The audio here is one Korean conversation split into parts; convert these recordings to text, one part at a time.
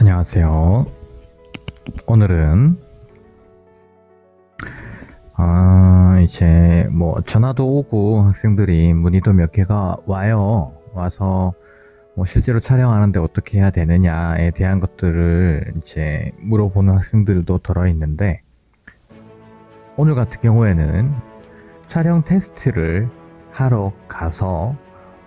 안녕하세요. 오늘은 이제 뭐 전화도 오고 학생들이 문의도 몇 개가 와서 뭐 실제로 촬영하는데 어떻게 해야 되느냐에 대한 것들을 이제 물어보는 학생들도 들어 있는데, 오늘 같은 경우에는 촬영 테스트를 하러 가서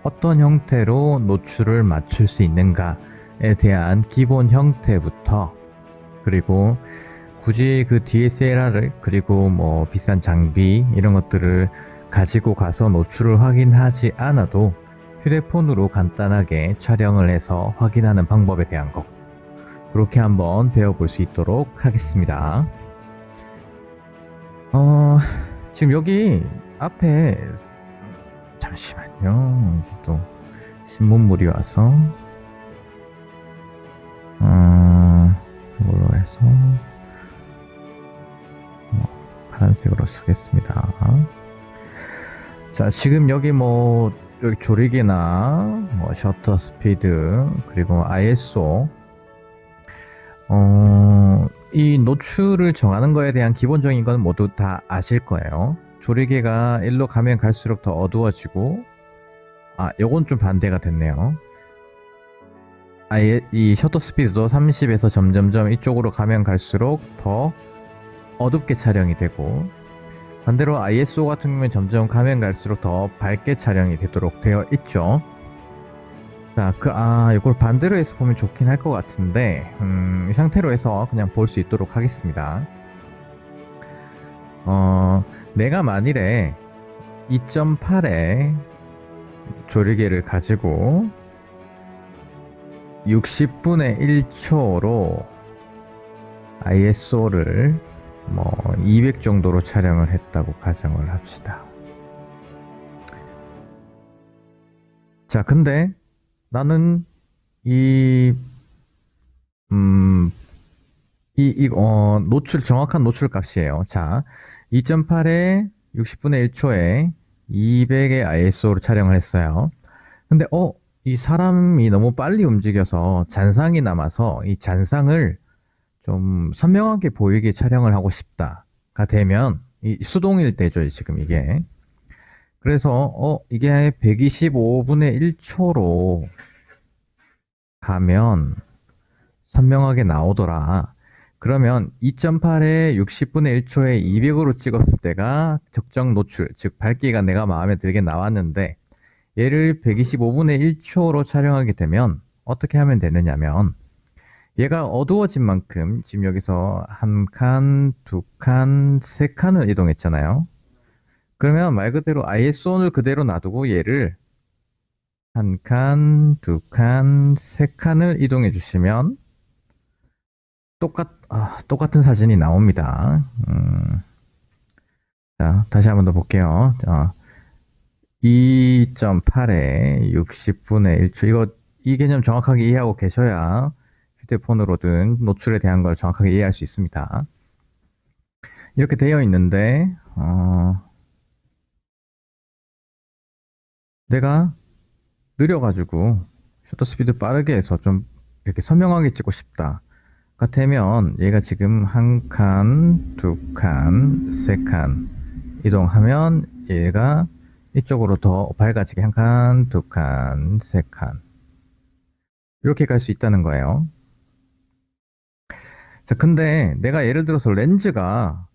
어떤 형태로 노출을 맞출 수 있는가에 대한 기본 형태부터, 그리고 굳이 그 DSLR을 그리고 뭐 비싼 장비 이런 것들을 가지고 가서 노출을 확인하지 않아도 휴대폰으로 간단하게 촬영을 해서 확인하는 방법에 대한 것, 그렇게 한번 배워볼 수 있도록 하겠습니다. 지금 여기 앞에 잠시만요. 또 신문물이 와서 이걸로 해서 파란색으로 쓰겠습니다. 자, 지금 여기 뭐 여기 조리개나 뭐 셔터 스피드 그리고 ISO, 이 노출을 정하는 거에 대한 기본적인 건 모두 다 아실 거예요. 조리개가 일로 가면 갈수록 더 어두워지고, 요건 좀 반대가 됐네요. 이 셔터 스피드도 30에서 점점점 이쪽으로 가면 갈수록 더 어둡게 촬영이 되고, 반대로 ISO 같은 경우는 점점 가면 갈수록 더 밝게 촬영이 되도록 되어 있죠. 자, 이걸 반대로 해서 보면 좋긴 할 것 같은데, 이 상태로 해서 그냥 볼 수 있도록 하겠습니다. 내가 만일에 2.8의 조리개를 가지고 60분의 1초로 ISO를 뭐 200 정도로 촬영을 했다고 가정을 합시다. 자, 근데 나는 정확한 노출 값이에요. 자, 2.8에 60분의 1초에 200의 ISO로 촬영을 했어요. 근데 이 사람이 너무 빨리 움직여서 잔상이 남아서 이 잔상을 좀 선명하게 보이게 촬영을 하고 싶다가 되면, 이 수동일 때죠, 지금 이게. 그래서 이게 125분의 1초로 가면 선명하게 나오더라. 그러면 2.8에 60분의 1초에 200으로 찍었을 때가 적정 노출, 즉 밝기가 내가 마음에 들게 나왔는데, 얘를 125분의 1초로 촬영하게 되면 어떻게 하면 되느냐면, 얘가 어두워진 만큼 지금 여기서 한 칸, 두 칸, 세 칸을 이동했잖아요. 그러면 말 그대로 ISO를 그대로 놔두고 얘를 한 칸, 두 칸, 세 칸을 이동해 주시면 똑같은 사진이 나옵니다. 자, 다시 한번 더 볼게요. 2.8에 60분의 1초. 이 개념 정확하게 이해하고 계셔야 휴대폰으로든 노출에 대한 걸 정확하게 이해할 수 있습니다. 이렇게 되어 있는데, 내가 느려가지고 셔터 스피드 빠르게 해서 좀 이렇게 선명하게 찍고 싶다 같으면, 얘가 지금 한 칸, 두 칸, 세 칸 이동하면 얘가 이쪽으로 더 밝아지게 한 칸, 두 칸, 세 칸 이렇게 갈 수 있다는 거예요. 자, 근데 내가 예를 들어서 렌즈가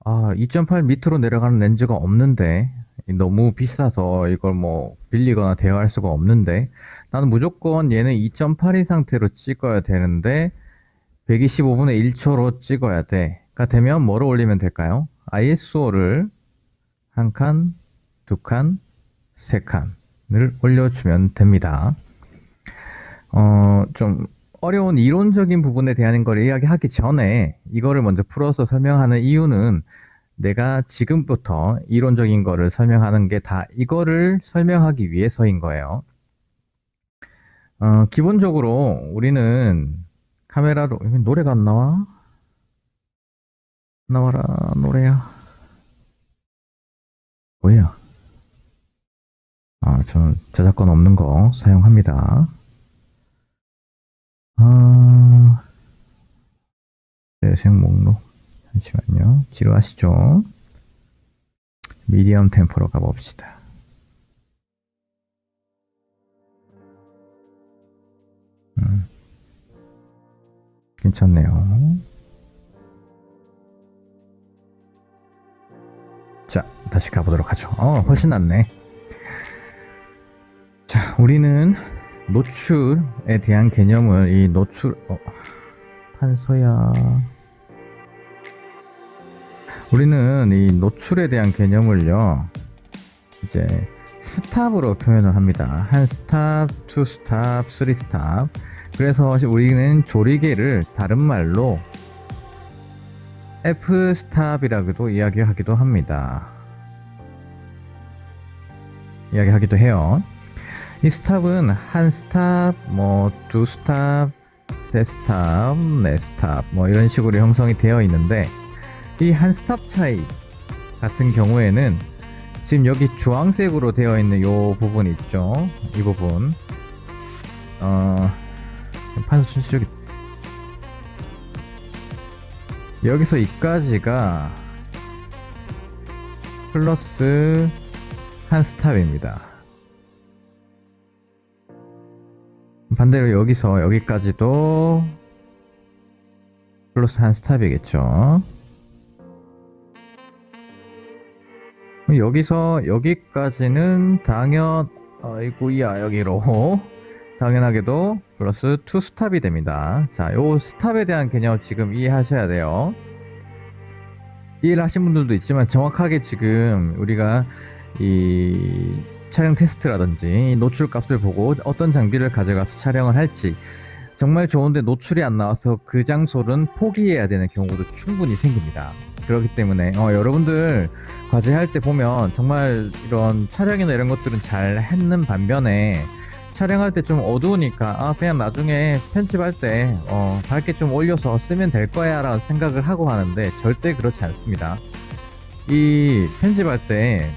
2.8 밑으로 내려가는 렌즈가 없는데, 너무 비싸서 이걸 뭐 빌리거나 대여할 수가 없는데, 나는 무조건 얘는 2.8 이 상태로 찍어야 되는데 125분의 1초로 찍어야 돼. 가 되면 뭐를 올리면 될까요? ISO를 한 칸, 두 칸, 세 칸을 올려주면 됩니다. 좀 어려운 이론적인 부분에 대한 걸 이야기하기 전에 이거를 먼저 풀어서 설명하는 이유는, 내가 지금부터 이론적인 거를 설명하는 게 다 이거를 설명하기 위해서인 거예요. 기본적으로 우리는 카메라로, 노래가 안 나와? 나와라, 노래야. 뭐야? 저는 저작권 없는 거 사용합니다. 검색 목록. 잠시만요. 지루하시죠? 미디엄 템포로 가봅시다. 괜찮네요. 자, 다시 가보도록 하죠. 훨씬 낫네. 자, 우리는 노출에 대한 개념을 이 노출 판서야. 우리는 이 노출에 대한 개념을요, 이제 스탑으로 표현을 합니다. 한 스탑, 투 스탑, 쓰리 스탑. 그래서 우리는 조리개를 다른 말로 F 스탑이라고도 이야기하기도 합니다. 이야기하기도 해요. 이 스탑은 한 스탑, 두 스탑, 세 스탑, 네 스탑, 이런 식으로 형성이 되어 있는데, 이 한 스탑 차이 같은 경우에는 지금 여기 주황색으로 되어 있는 이 부분 있죠? 이 부분. 판서 출시력이 여기서 이까지가 플러스 한 스탑입니다. 반대로 여기서 여기까지도 플러스 한 스탑이겠죠. 여기서 여기까지는 아이고야, 여기로 당연하게도 플러스 2 스탑이 됩니다. 자, 요 스탑에 대한 개념 지금 이해하셔야 돼요. 이해를 하신 분들도 있지만 정확하게 지금 우리가 이 촬영 테스트라든지 노출 값을 보고 어떤 장비를 가져가서 촬영을 할지, 정말 좋은데 노출이 안 나와서 그 장소는 포기해야 되는 경우도 충분히 생깁니다. 그렇기 때문에 여러분들 과제할 때 보면 정말 이런 촬영이나 이런 것들은 잘 했는 반면에, 촬영할 때 좀 어두우니까 그냥 나중에 편집할 때 밝게 좀 올려서 쓰면 될 거야 라는 생각을 하고 하는데, 절대 그렇지 않습니다. 이 편집할 때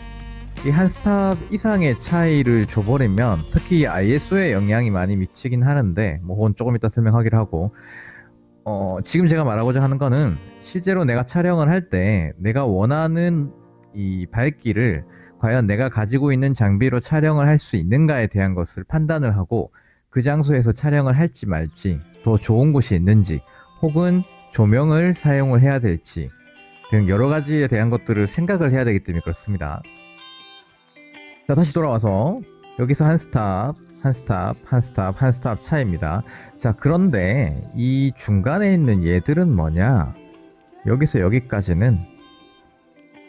이 한 스탑 이상의 차이를 줘버리면 특히 ISO에 영향이 많이 미치긴 하는데, 그건 조금 이따 설명하기로 하고, 지금 제가 말하고자 하는 거는 실제로 내가 촬영을 할 때 내가 원하는 이 밝기를 과연 내가 가지고 있는 장비로 촬영을 할 수 있는가에 대한 것을 판단을 하고, 그 장소에서 촬영을 할지 말지, 더 좋은 곳이 있는지, 혹은 조명을 사용을 해야 될지 등 여러 가지에 대한 것들을 생각을 해야 되기 때문에 그렇습니다. 자, 다시 돌아와서 여기서 한 스탑, 한 스탑, 한 스탑, 한 스탑 차이입니다. 자, 그런데 이 중간에 있는 얘들은 뭐냐? 여기서 여기까지는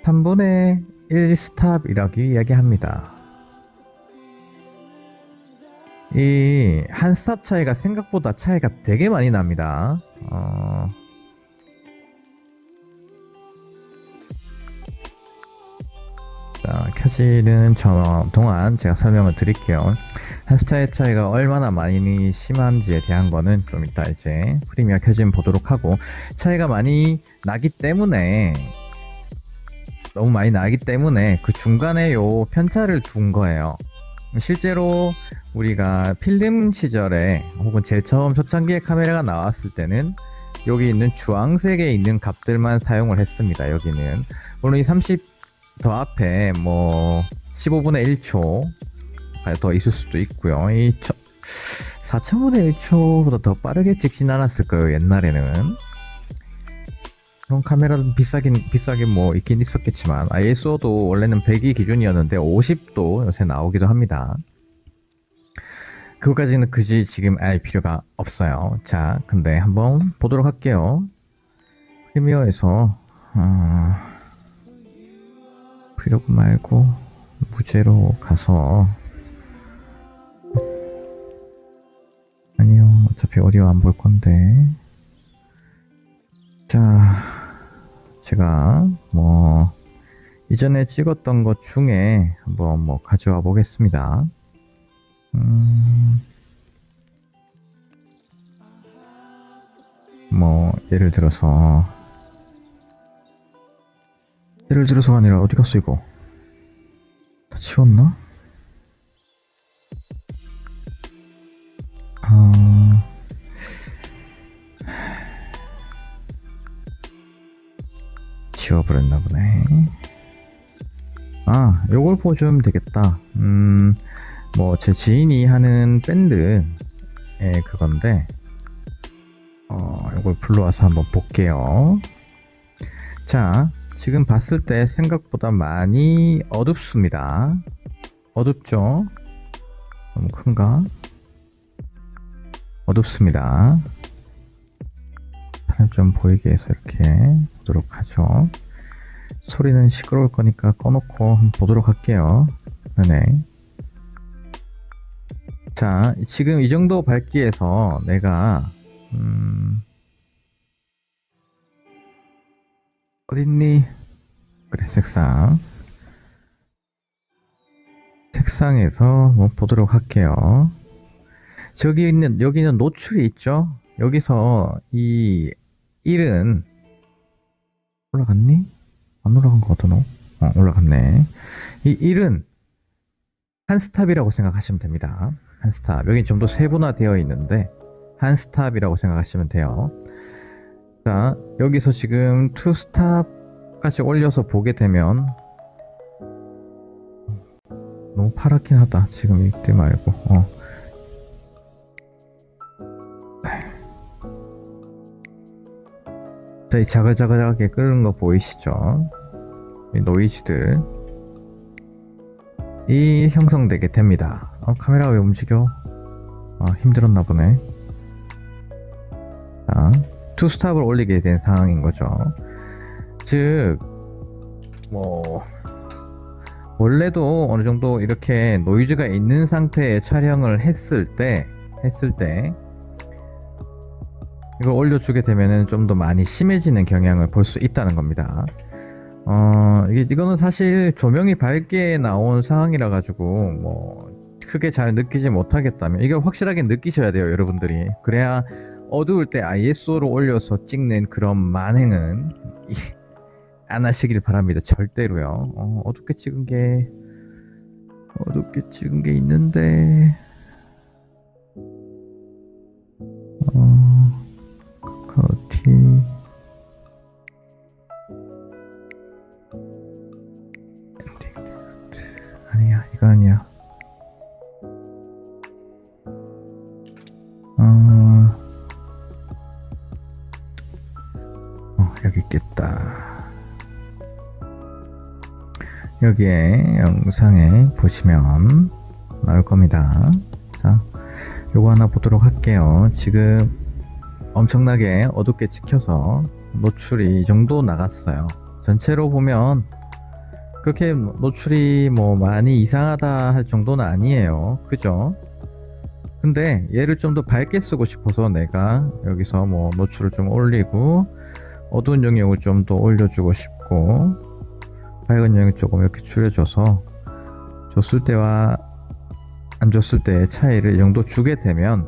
3분의 1 스탑이라고 이야기합니다. 이 한 스탑 차이가 생각보다 차이가 되게 많이 납니다. 자, 켜지는 동안 제가 설명을 드릴게요. 한 스타의 차이가 얼마나 많이 심한지에 대한 거는 좀 이따 이제 프리미어 켜지면 보도록 하고, 차이가 많이 나기 때문에, 너무 많이 나기 때문에 그 중간에 요 편차를 둔 거예요. 실제로 우리가 필름 시절에 혹은 제일 처음 초창기에 카메라가 나왔을 때는 여기 있는 주황색에 있는 값들만 사용을 했습니다. 여기는 물론 이 30 더 앞에 15분의 1초 더 있을 수도 있고요. 이 4000분의 1초보다 더 빠르게 찍진 않았을 거예요, 옛날에는. 그런 카메라도 비싸게 있긴 있었겠지만, ISO도 원래는 100이 기준이었는데 50도 요새 나오기도 합니다. 그거까지는 굳이 지금 알 필요가 없어요. 자, 근데 한번 보도록 할게요. 프리미어에서 프리로그 말고 무제로 가서, 아니요, 어차피 오디오 안 볼 건데. 자, 제가 이전에 찍었던 것 중에 한번 가져와 보겠습니다. 예를 들어서가 아니라, 어디 갔어 이거? 다 치웠나? 지워버렸나 보네. 아, 요걸 보여주면 되겠다. 뭐 제 지인이 하는 밴드의 그건데 요걸 불러와서 한번 볼게요. 자, 지금 봤을 때 생각보다 많이 어둡습니다. 어둡죠? 너무 큰가? 어둡습니다. 좀 보이게 해서 이렇게 보도록 하죠. 소리는 시끄러울 거니까 꺼놓고 한번 보도록 할게요. 네. 자, 지금 이 정도 밝기에서 내가 어딨니? 그래, 색상에서 뭐 보도록 할게요. 여기는 노출이 있죠? 여기서 이 1은 올라갔니? 안 올라간 거 같아, 너? 올라갔네. 이 1은 한 스탑이라고 생각하시면 됩니다. 한 스탑. 여기 좀 더 세분화되어 있는데 한 스탑이라고 생각하시면 돼요. 자, 여기서 지금 투 스탑까지 올려서 보게 되면 너무 파랗긴 하다. 지금 이때 말고. 자, 이 자글자글하게 끓는 거 보이시죠? 이 노이즈들 이 형성되게 됩니다. 카메라가 왜 움직여? 힘들었나 보네. 자, 투 스탑을 올리게 된 상황인 거죠. 즉, 뭐 원래도 어느 정도 이렇게 노이즈가 있는 상태의 촬영을 했을 때 이걸 올려주게 되면은 좀 더 많이 심해지는 경향을 볼 수 있다는 겁니다. 이거는 사실 조명이 밝게 나온 상황이라 가지고 뭐 크게 잘 느끼지 못하겠다면 이걸 확실하게 느끼셔야 돼요, 여러분들이. 그래야 어두울 때 ISO로 올려서 찍는 그런 만행은 안 하시길 바랍니다. 절대로요. 어둡게 찍은 게 있는데 카카오티 아니야, 이거 아니야. 여기 있겠다. 여기에 영상에 보시면 나올 겁니다. 자, 요거 하나 보도록 할게요. 지금 엄청나게 어둡게 찍혀서 노출이 이 정도 나갔어요. 전체로 보면 그렇게 노출이 뭐 많이 이상하다 할 정도는 아니에요. 그죠? 근데 얘를 좀 더 밝게 쓰고 싶어서 내가 여기서 뭐 노출을 좀 올리고 어두운 영역을 좀 더 올려주고 싶고 밝은 영역 조금 이렇게 줄여줘서 줬을 때와 안 줬을 때의 차이를 이 정도 주게 되면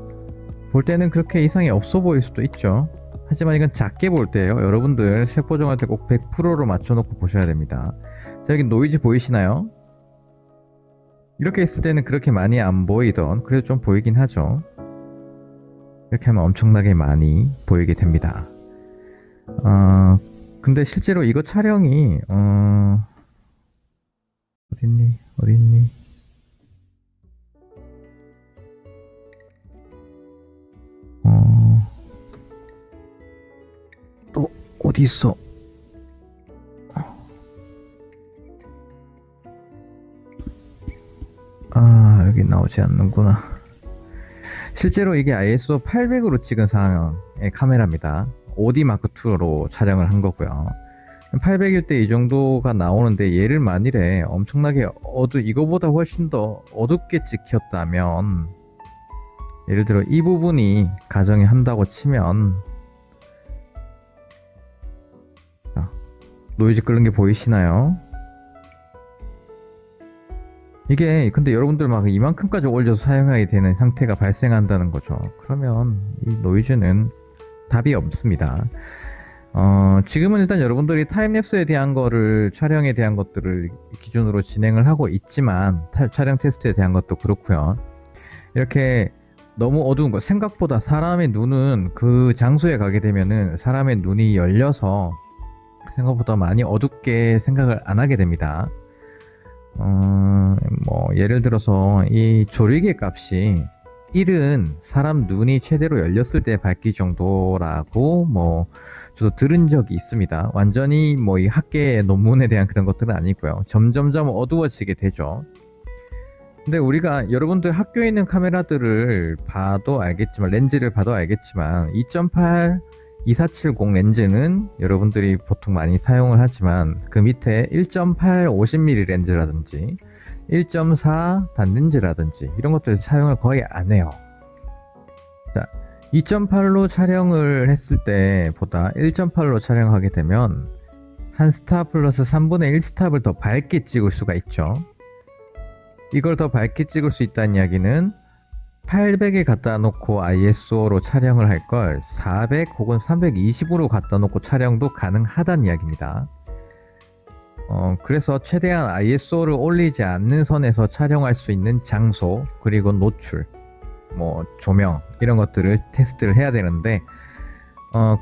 볼 때는 그렇게 이상이 없어 보일 수도 있죠. 하지만 이건 작게 볼 때예요. 여러분들 색보 정할 때 꼭 100%로 맞춰놓고 보셔야 됩니다. 자, 여기 노이즈 보이시나요? 이렇게 있을 때는 그렇게 많이 안 보이던, 그래도 좀 보이긴 하죠. 이렇게 하면 엄청나게 많이 보이게 됩니다. 근데 실제로 이거 촬영이 어딨니? 또 어디 있어? 여기 나오지 않는구나. 실제로 이게 ISO 800으로 찍은 상황의 카메라입니다. OD 마크2로 촬영을 한 거고요. 800일 때 이 정도가 나오는데 얘를 만일에 엄청나게 이거보다 훨씬 더 어둡게 찍혔다면, 예를 들어 이 부분이 가정이 한다고 치면, 자, 노이즈 끓는 게 보이시나요? 이게 근데 여러분들 막 이만큼까지 올려서 사용하게 되는 상태가 발생한다는 거죠. 그러면 이 노이즈는 답이 없습니다. 지금은 일단 여러분들이 타임랩스에 대한 거를, 촬영에 대한 것들을 기준으로 진행을 하고 있지만, 촬영 테스트에 대한 것도 그렇고요. 이렇게 너무 어두운 거, 생각보다 사람의 눈은 그 장소에 가게 되면은 사람의 눈이 열려서 생각보다 많이 어둡게 생각을 안 하게 됩니다. 뭐 예를 들어서 이 조리개 값이 1은 사람 눈이 최대로 열렸을 때 밝기 정도라고 뭐 저도 들은 적이 있습니다. 완전히 뭐 이 학계 논문에 대한 그런 것들은 아니고요. 점점점 어두워지게 되죠. 근데 우리가 여러분들 학교에 있는 카메라들을 봐도 알겠지만, 렌즈를 봐도 알겠지만 2.8 2470 렌즈는 여러분들이 보통 많이 사용을 하지만 그 밑에 1.8 50mm 렌즈라든지 1.4 단렌즈라든지 이런 것들 사용을 거의 안 해요. 자, 2.8로 촬영을 했을 때보다 1.8로 촬영하게 되면 한 스탑 플러스 3분의 1 스탑을 더 밝게 찍을 수가 있죠. 이걸 더 밝게 찍을 수 있다는 이야기는 800에 갖다 놓고 ISO로 촬영을 할 걸 400 혹은 320으로 갖다 놓고 촬영도 가능하다는 이야기입니다. 그래서 최대한 ISO를 올리지 않는 선에서 촬영할 수 있는 장소, 그리고 노출, 뭐 조명 이런 것들을 테스트를 해야 되는데,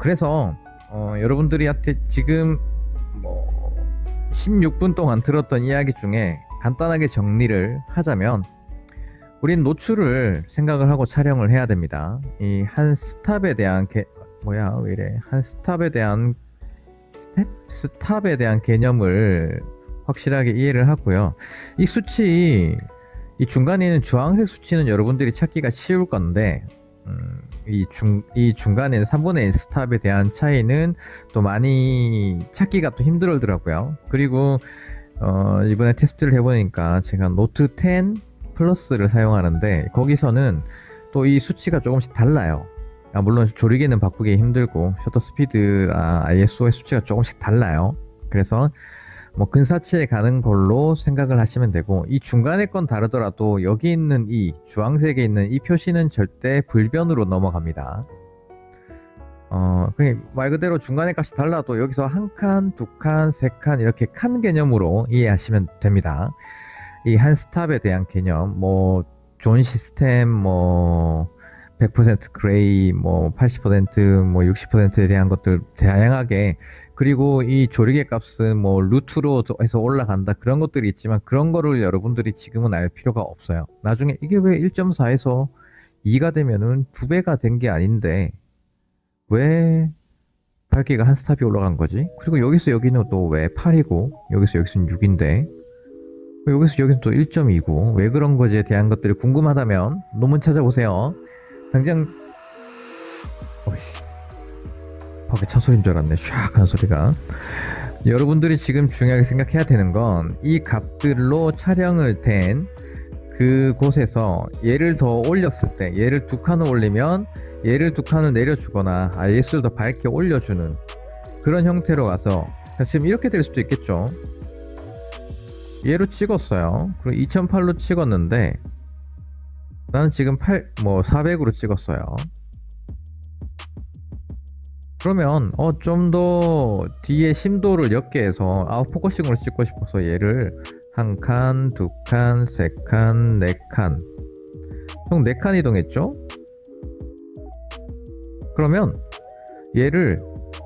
그래서 여러분들이 지금 뭐 16분 동안 들었던 이야기 중에 간단하게 정리를 하자면, 우린 노출을 생각을 하고 촬영을 해야 됩니다. 이 한 스탑에 대한 한 스탑에 대한 스탑에 대한 개념을 확실하게 이해를 하고요. 이 수치, 이 중간에 있는 주황색 수치는 여러분들이 찾기가 쉬울 건데, 이 중간에 있는 3분의 1 스탑에 대한 차이는 또 많이 찾기가 또 힘들더라고요. 그리고 이번에 테스트를 해보니까 제가 노트 10 플러스를 사용하는데 거기서는 또 이 수치가 조금씩 달라요. 물론 조리개는 바꾸기 힘들고 셔터 스피드, ISO의 수치가 조금씩 달라요. 그래서 뭐 근사치에 가는 걸로 생각을 하시면 되고, 이 중간에 건 다르더라도 여기 있는 이 주황색에 있는 이 표시는 절대 불변으로 넘어갑니다. 그냥 말 그대로 중간의 값이 달라도 여기서 한 칸, 두 칸, 세 칸 이렇게 칸 개념으로 이해하시면 됩니다. 이 한 스탑에 대한 개념, 뭐 존 시스템, 뭐 100% 그레이, 뭐 80%, 뭐 60%에 대한 것들 다양하게, 그리고 이 조리개 값은 뭐 루트로 해서 올라간다, 그런 것들이 있지만 그런 거를 여러분들이 지금은 알 필요가 없어요. 나중에 이게 왜 1.4에서 2가 되면은 2배가 된 게 아닌데 왜 밝기가 한 스탑이 올라간 거지? 그리고 여기서 여기는 또 왜 8이고 여기서는 6인데 여기는 또 1.2고 왜 그런 거지에 대한 것들이 궁금하다면 논문 찾아보세요. 당장 밖에 차 소리인 줄 알았네. 샥 하는 소리가. 여러분들이 지금 중요하게 생각해야 되는 건 이 값들로 촬영을 된 그곳에서 얘를 더 올렸을 때, 얘를 두 칸을 올리면 얘를 두 칸을 내려주거나 IS를 더 밝게 올려주는 그런 형태로 가서, 지금 이렇게 될 수도 있겠죠. 얘로 찍었어요. 그리고 2008로 찍었는데 나는 지금 400으로 찍었어요. 그러면 좀 더 뒤에 심도를 옅게 해서 아웃포커싱으로 찍고 싶어서 얘를 한 칸, 두 칸, 세 칸, 네 칸, 총 4칸 이동했죠? 그러면 얘를,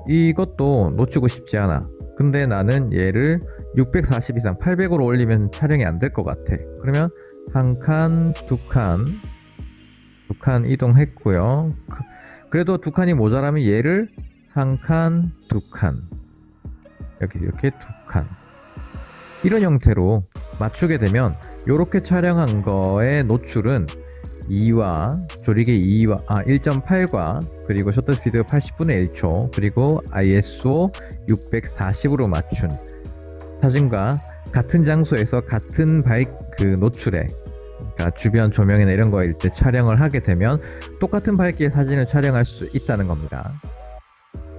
이것도 놓치고 싶지 않아. 근데 나는 얘를 640 이상 800으로 올리면 촬영이 안 될 것 같아. 그러면 한 칸, 두 칸 이동했고요. 그래도 두 칸이 모자라면 얘를 한 칸, 두 칸, 여기 이렇게 두 칸, 이런 형태로 맞추게 되면 이렇게 촬영한 거의 노출은 2와 조리개 1.8과 그리고 셔터 스피드 80분의 1초 그리고 ISO 640으로 맞춘 사진과 같은 장소에서 같은 노출에, 그러니까 주변 조명이나 이런 거일 때 촬영을 하게 되면 똑같은 밝기의 사진을 촬영할 수 있다는 겁니다.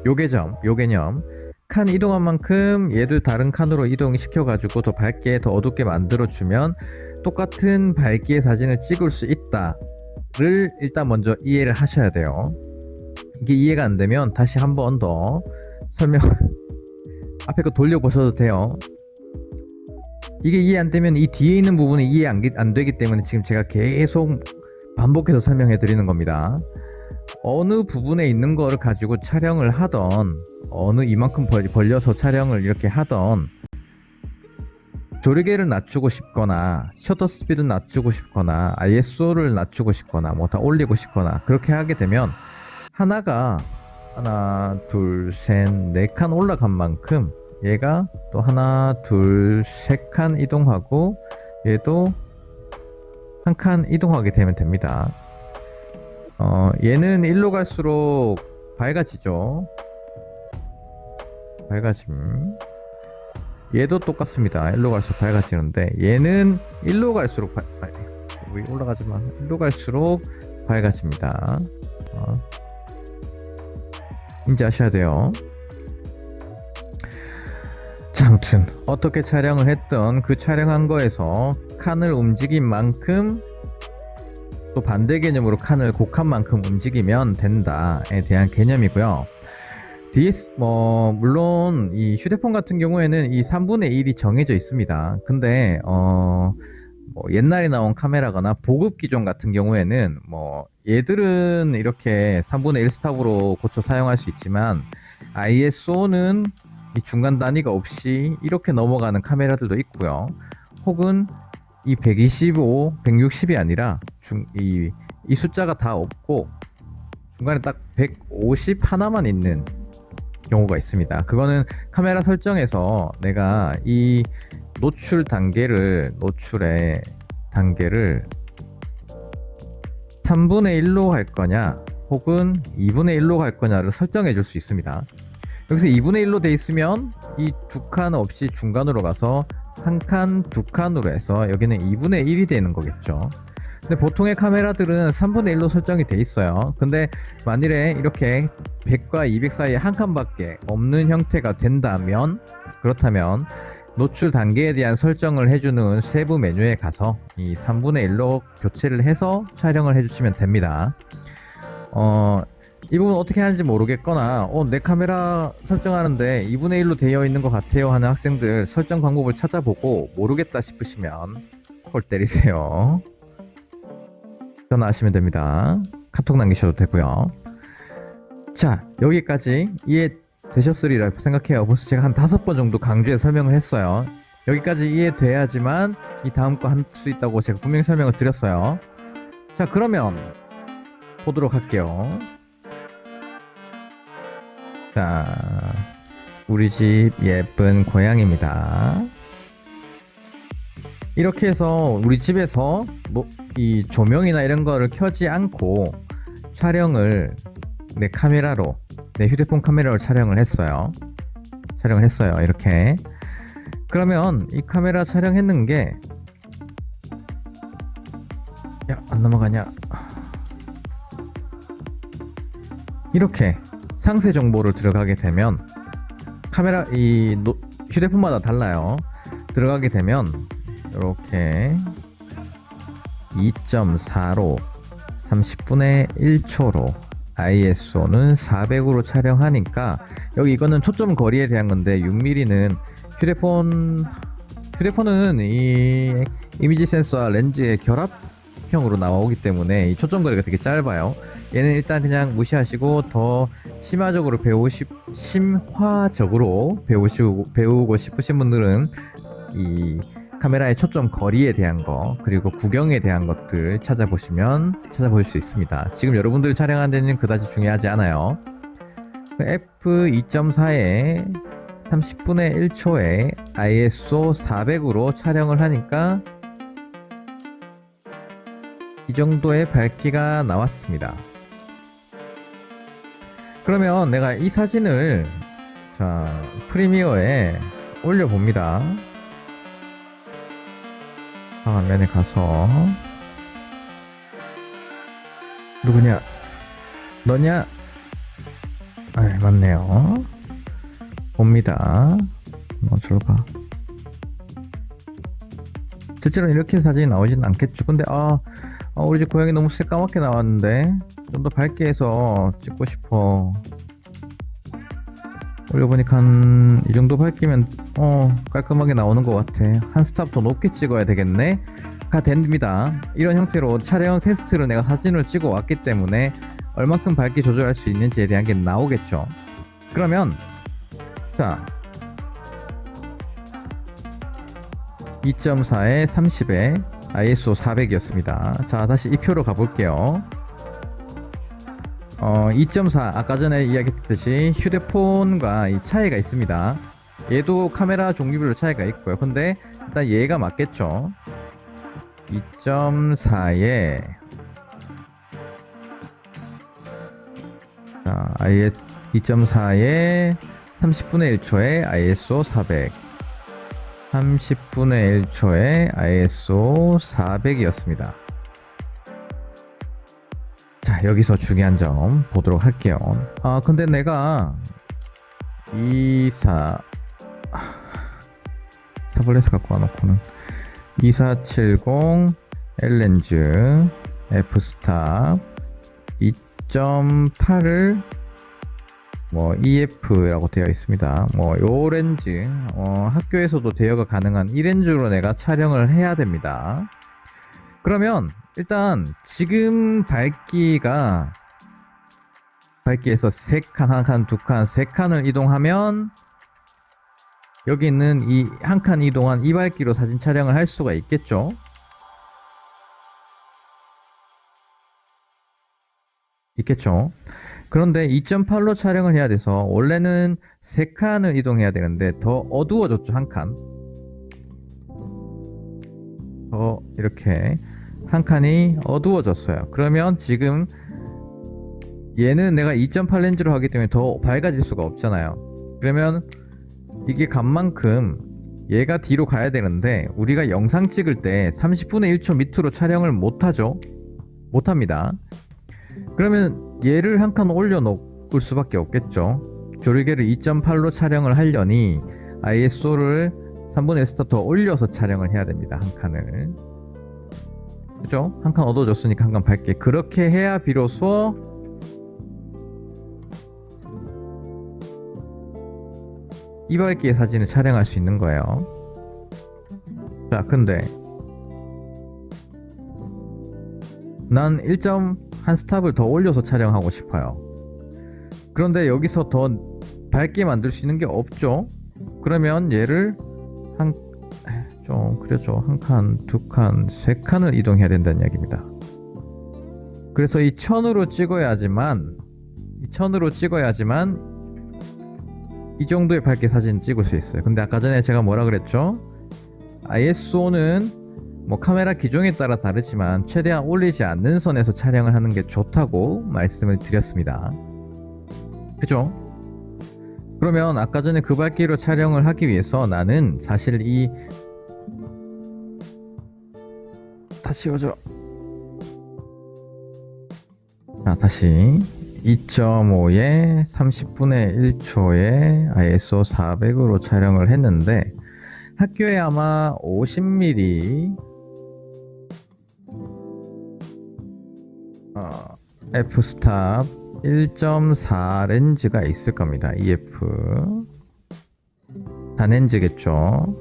요 개념, 칸 이동한 만큼 얘들 다른 칸으로 이동시켜가지고 더 밝게, 더 어둡게 만들어주면 똑같은 밝기의 사진을 찍을 수 있다를 일단 먼저 이해를 하셔야 돼요. 이게 이해가 안 되면 다시 한 번 더 설명 앞에 거 돌려보셔도 돼요. 이게 이해 안 되면 이 뒤에 있는 부분이 이해 안 되기 때문에 지금 제가 계속 반복해서 설명해 드리는 겁니다. 어느 부분에 있는 거를 가지고 촬영을 하던 어느 이만큼 벌려서 촬영을 이렇게 하던 조리개를 낮추고 싶거나 셔터 스피드를 낮추고 싶거나 ISO를 낮추고 싶거나 뭐 다 올리고 싶거나 그렇게 하게 되면 하나가 하나 둘 셋 네 칸 올라간 만큼 얘가 또 하나 둘 세 칸 이동하고 얘도 한 칸 이동하게 되면 됩니다. 얘는 일로 갈수록 밝아지죠. 밝아짐. 얘도 똑같습니다. 일로 갈수록 밝아지는데 얘는 일로 갈수록 위 올라가지만 일로 갈수록 밝아집니다. 인지하셔야 돼요. 자, 아무튼 어떻게 촬영을 했던 그 촬영한 거에서 칸을 움직인 만큼 또 반대 개념으로 칸을 곡한만큼 움직이면 된다에 대한 개념이고요. 물론 이 휴대폰 같은 경우에는 이 3분의 1이 정해져 있습니다. 근데 뭐 옛날에 나온 카메라거나 보급 기종 같은 경우에는 뭐 얘들은 이렇게 3분의 1 스탑으로 고쳐 사용할 수 있지만 ISO는 이 중간 단위가 없이 이렇게 넘어가는 카메라들도 있고요. 혹은 이 125, 160이 아니라 이 숫자가 다 없고 중간에 딱 150 하나만 있는 경우가 있습니다. 그거는 카메라 설정에서 내가 이 노출의 단계를 3분의 1로 할 거냐 혹은 2분의 1로 갈 거냐를 설정해 줄 수 있습니다. 여기서 2분의 1로 돼 있으면 이 두 칸 없이 중간으로 가서 한 칸, 두 칸으로 해서 여기는 2분의 1이 되는 거겠죠. 근데 보통의 카메라들은 3분의 1로 설정이 돼 있어요. 근데 만일에 이렇게 100과 200 사이에 한 칸밖에 없는 형태가 된다면, 그렇다면 노출 단계에 대한 설정을 해주는 세부 메뉴에 가서 이 3분의 1로 교체를 해서 촬영을 해주시면 됩니다. 이 부분 어떻게 하는지 모르겠거나 내 카메라 설정하는데 2분의 1로 되어 있는 것 같아요 하는 학생들, 설정 방법을 찾아보고 모르겠다 싶으시면 콜 때리세요. 전화하시면 됩니다. 카톡 남기셔도 되고요. 자, 여기까지 이해되셨으리라 생각해요. 벌써 제가 한 5번 정도 강조해 설명을 했어요. 여기까지 이해돼야지만 이 다음 거 할 수 있다고 제가 분명히 설명을 드렸어요. 자, 그러면 보도록 할게요. 자, 우리 집 예쁜 고양이입니다. 이렇게 해서 우리 집에서 이 조명이나 이런 거를 켜지 않고 촬영을 내 카메라로, 내 휴대폰 카메라로 촬영을 했어요. 이렇게. 그러면 이 카메라 촬영했는 게, 야, 안 넘어가냐? 이렇게 상세 정보를 들어가게 되면 카메라 휴대폰마다 달라요. 들어가게 되면 이렇게 2.4로 30분의 1초로 ISO는 400으로 촬영하니까, 여기 이거는 초점 거리에 대한 건데 6mm는 휴대폰은 이 이미지 센서와 렌즈의 결합형으로 나오기 때문에 이 초점 거리가 되게 짧아요. 얘는 일단 그냥 무시하시고 더 심화적으로 배우고 싶으신 분들은 이 카메라의 초점 거리에 대한 거, 그리고 구경에 대한 것들 찾아보실 수 있습니다. 지금 여러분들이 촬영하는 데는 그다지 중요하지 않아요. f2.4에 30분의 1초에 ISO 400으로 촬영을 하니까 이 정도의 밝기가 나왔습니다. 그러면 내가 이 사진을 프리미어에 올려봅니다. 화면에 가서 누구냐? 너냐? 맞네요. 봅니다. 저로 가. 실제로는 이렇게 사진이 나오진 않겠죠. 근데 우리 집 고양이 너무 새까맣게 나왔는데 좀 더 밝게 해서 찍고 싶어. 올려보니까 한 이 정도 밝기면 깔끔하게 나오는 것 같아. 한 스탑 더 높게 찍어야 되겠네 가 됩니다. 이런 형태로 촬영 테스트를 내가 사진을 찍어 왔기 때문에 얼만큼 밝기 조절할 수 있는지에 대한 게 나오겠죠. 그러면 자, 2.4에 30에 ISO 400이었습니다. 자, 다시 이 표로 가볼게요. 2.4 아까 전에 이야기했듯이 휴대폰과 이 차이가 있습니다. 얘도 카메라 종류별로 차이가 있고요. 근데 일단 얘가 맞겠죠. 2.4에 2.4에 30분의 1초에 ISO 400 30분의 1초에 ISO 400이었습니다. 자, 여기서 중요한 점 보도록 할게요. 근데 내가 타블렛 갖고 와놓고는 2470 L렌즈 F스탑 2.8을 EF라고 되어 있습니다. 요 렌즈 학교에서도 대여가 가능한 이 렌즈로 내가 촬영을 해야 됩니다. 그러면 일단 지금 밝기에서 3칸, 1칸, 2칸, 3칸을 이동하면 여기 있는 이 한 칸 이동한 이 밝기로 사진 촬영을 할 수가 있겠죠. 그런데 2.8로 촬영을 해야 돼서 원래는 3칸을 이동해야 되는데 더 어두워졌죠. 한 칸 더 이렇게 한 칸이 어두워졌어요. 그러면 지금 얘는 내가 2.8 렌즈로 하기 때문에 더 밝아질 수가 없잖아요. 그러면 이게 간 만큼 얘가 뒤로 가야 되는데 우리가 영상 찍을 때 30분의 1초 밑으로 촬영을 못합니다. 그러면 얘를 한 칸 올려놓을 수밖에 없겠죠. 조리개를 2.8로 촬영을 하려니 ISO를 3분의 1스타 더 올려서 촬영을 해야 됩니다. 한 칸을. 그죠? 한 칸 어두워졌으니까 한 칸 밝게. 그렇게 해야 비로소 이 밝기의 사진을 촬영할 수 있는 거예요. 자, 근데 난 1.1 스탑을 더 올려서 촬영하고 싶어요. 그런데 여기서 더 밝게 만들 수 있는 게 없죠. 그러면 얘를 한 칸, 2칸, 3칸을 이동해야 된다는 이야기입니다. 그래서 이 천으로 찍어야지만 이 정도의 밝게 사진 찍을 수 있어요. 근데 아까 전에 제가 뭐라 그랬죠? ISO는 카메라 기종에 따라 다르지만 최대한 올리지 않는 선에서 촬영을 하는 게 좋다고 말씀을 드렸습니다. 그죠? 그러면 아까 전에 그 밝기로 촬영을 하기 위해서 나는 사실 다시 오죠. 자, 다시 2.5에 30분의 1초에 ISO 400으로 촬영을 했는데 학교에 아마 50mm F스탑 1.4 렌즈가 있을 겁니다. EF 단렌즈겠죠.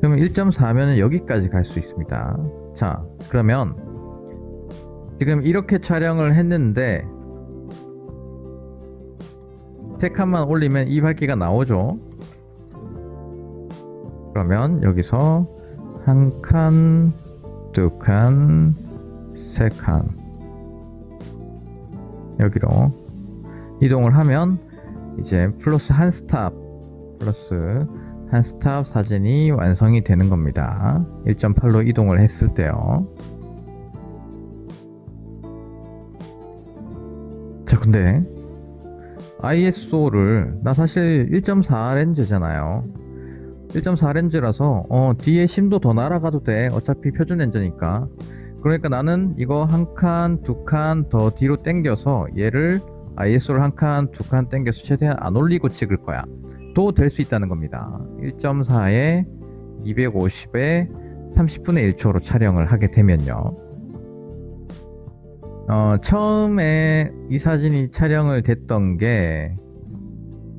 그러면 1.4면은 여기까지 갈 수 있습니다. 자, 그러면 지금 이렇게 촬영을 했는데 3칸만 올리면 이 밝기가 나오죠. 그러면 여기서 1칸, 2칸, 3칸 여기로 이동을 하면 이제 플러스 한 스탑 사진이 완성이 되는 겁니다. 1.8로 이동을 했을 때요. 자, 근데 ISO를 나 사실 1.4 렌즈잖아요. 1.4 렌즈라서 뒤에 심도 더 날아가도 돼. 어차피 표준 렌즈니까. 그러니까 나는 이거 한 칸, 2칸 더 뒤로 당겨서 얘를 ISO를 한 칸, 2칸 당겨서 최대한 안 올리고 찍을 거야. 도 될 수 있다는 겁니다. 1.4에 250에 30분의 1초로 촬영을 하게 되면요. 처음에 이 사진이 촬영을 됐던 게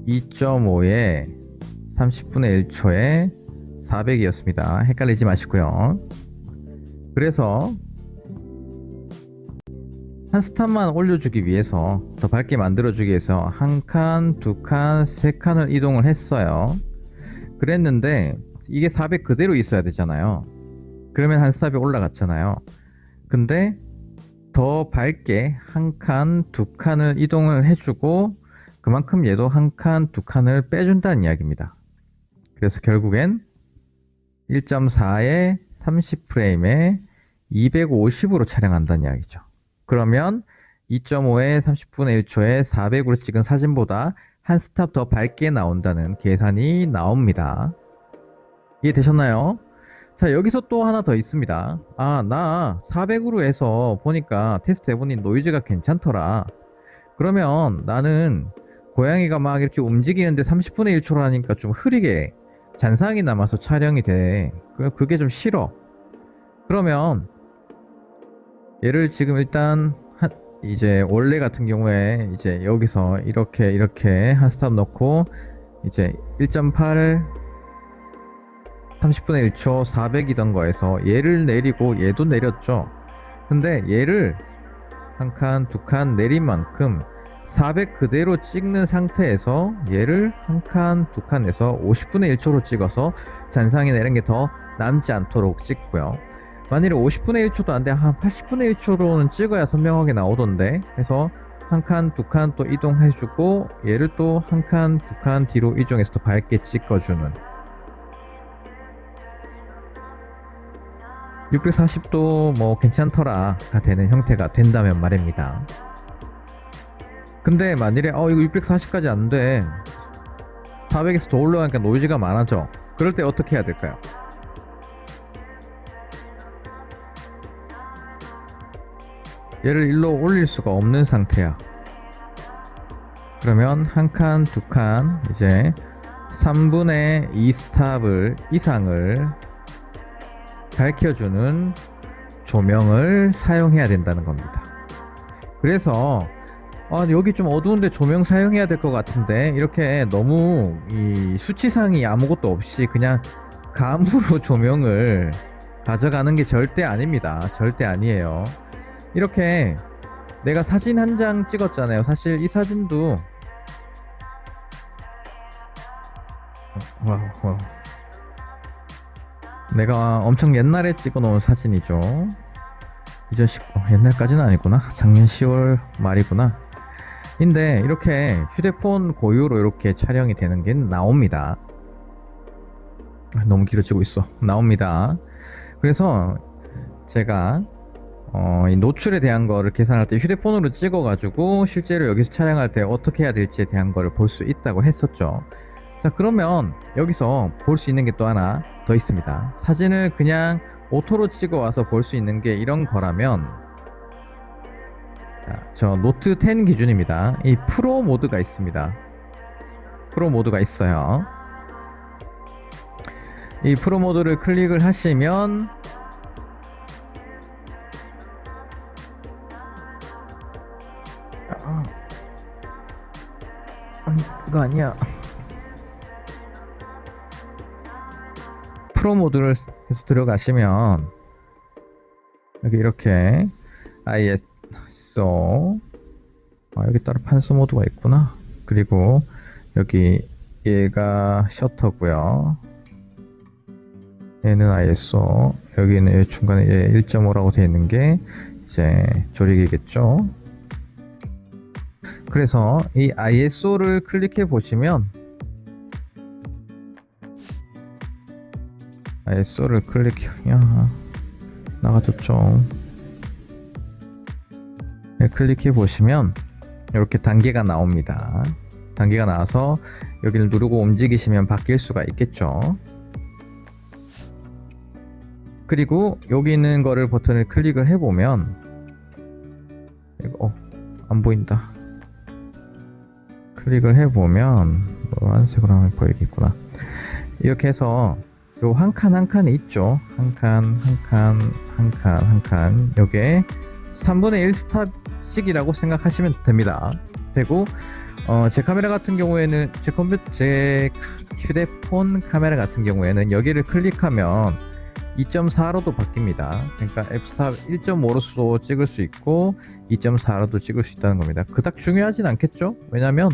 2.5에 30분의 1초에 400이었습니다. 헷갈리지 마시고요. 그래서 한 스탑만 올려주기 위해서, 더 밝게 만들어주기 위해서 한 칸, 두 칸, 세 칸을 이동을 했어요. 그랬는데 이게 400 그대로 있어야 되잖아요. 그러면 한 스탑이 올라갔잖아요. 근데 더 밝게 한 칸, 두 칸을 이동을 해주고 그만큼 얘도 한 칸, 두 칸을 빼준다는 이야기입니다. 그래서 결국엔 1.4에 30프레임에 250으로 촬영한다는 이야기죠. 그러면 2.5에 30분의 1초에 400으로 찍은 사진보다 한 스탑 더 밝게 나온다는 계산이 나옵니다. 이해되셨나요? 자, 여기서 또 하나 더 있습니다. 아, 나 400으로 해서 보니까 테스트 해보니 노이즈가 괜찮더라. 그러면 나는 고양이가 막 이렇게 움직이는데 30분의 1초로 하니까 좀 흐리게 잔상이 남아서 촬영이 돼. 그게 좀 싫어. 그러면 얘를 지금 일단 이제 원래 같은 경우에 이제 여기서 이렇게 한 스탑 넣고 이제 1.8 30분의 1초 400이던 거에서 얘를 내리고 얘도 내렸죠. 근데 얘를 한 칸, 두 칸 내린 만큼 400 그대로 찍는 상태에서 얘를 한 칸, 두 칸에서 50분의 1초로 찍어서 잔상이 내린 게 더 남지 않도록 찍고요. 만일에 50분의 1초도 안 돼, 한 80분의 1초로는 찍어야 선명하게 나오던데, 그래서 한 칸, 두 칸 또 이동해주고 얘를 또 한 칸, 두 칸 뒤로 이동해서 더 밝게 찍어주는 640도 뭐 괜찮더라가 되는 형태가 된다면 말입니다. 근데 만일에 이거 640까지 안 돼, 400에서 더 올라가니까 노이즈가 많아져. 그럴 때 어떻게 해야 될까요? 얘를 일로 올릴 수가 없는 상태야. 그러면 한 칸, 두 칸, 이제 3분의 2 스탑을 이상을 밝혀주는 조명을 사용해야 된다는 겁니다. 그래서 여기 좀 어두운데 조명 사용해야 될 것 같은데, 이렇게 너무 이 수치상이 아무것도 없이 그냥 감으로 조명을 가져가는 게 절대 아닙니다. 절대 아니에요. 이렇게 내가 사진 한 장 찍었잖아요. 사실 이 사진도 내가 엄청 옛날에 찍어 놓은 사진이죠. 2019, 옛날까지는 아니구나. 작년 10월 말이구나. 근데 이렇게 휴대폰 고유로 이렇게 촬영이 되는 게 나옵니다. 너무 길어지고 있어. 나옵니다. 그래서 제가 이 노출에 대한 거를 계산할 때 휴대폰으로 찍어가지고 실제로 여기서 촬영할 때 어떻게 해야 될지에 대한 거를 볼 수 있다고 했었죠. 자, 그러면 여기서 볼 수 있는 게 또 하나 더 있습니다. 사진을 그냥 오토로 찍어와서 볼 수 있는 게 이런 거라면, 저 노트 10 기준입니다. 이 프로 모드가 있습니다. 프로 모드가 있어요. 이 프로 모드를 클릭을 하시면 아니, 이거 아니야. 프로 모드를 해서 들어가시면 여기 이렇게 ISO, 여기 따로 판서 모드가 있구나. 그리고 여기 얘가 셔터고요. 얘는 ISO, 여기는 중간에 얘 1.5라고 되어 있는 게 이제 조리개겠죠. 그래서 이 ISO를 클릭해 보시면, ISO를 나가졌죠. 네, 클릭해 보시면 이렇게 단계가 나옵니다. 단계가 나와서 여기를 누르고 움직이시면 바뀔 수가 있겠죠. 그리고 여기 있는 거를 버튼을 클릭을 해보면 안 보인다. 클릭을 해보면 노란색으로 하면 보이겠구나. 이렇게 해서 요 한 칸 한 칸이 있죠. 한 칸 요게 3분의 1 스탑씩이라고 생각하시면 됩니다. 되고 제 카메라 같은 경우에는 제 휴대폰 카메라 같은 경우에는 여기를 클릭하면 2.4로도 바뀝니다. 그러니까 f-stop 1.5로도 찍을 수 있고 2.4로도 찍을 수 있다는 겁니다. 그닥 중요하진 않겠죠? 왜냐면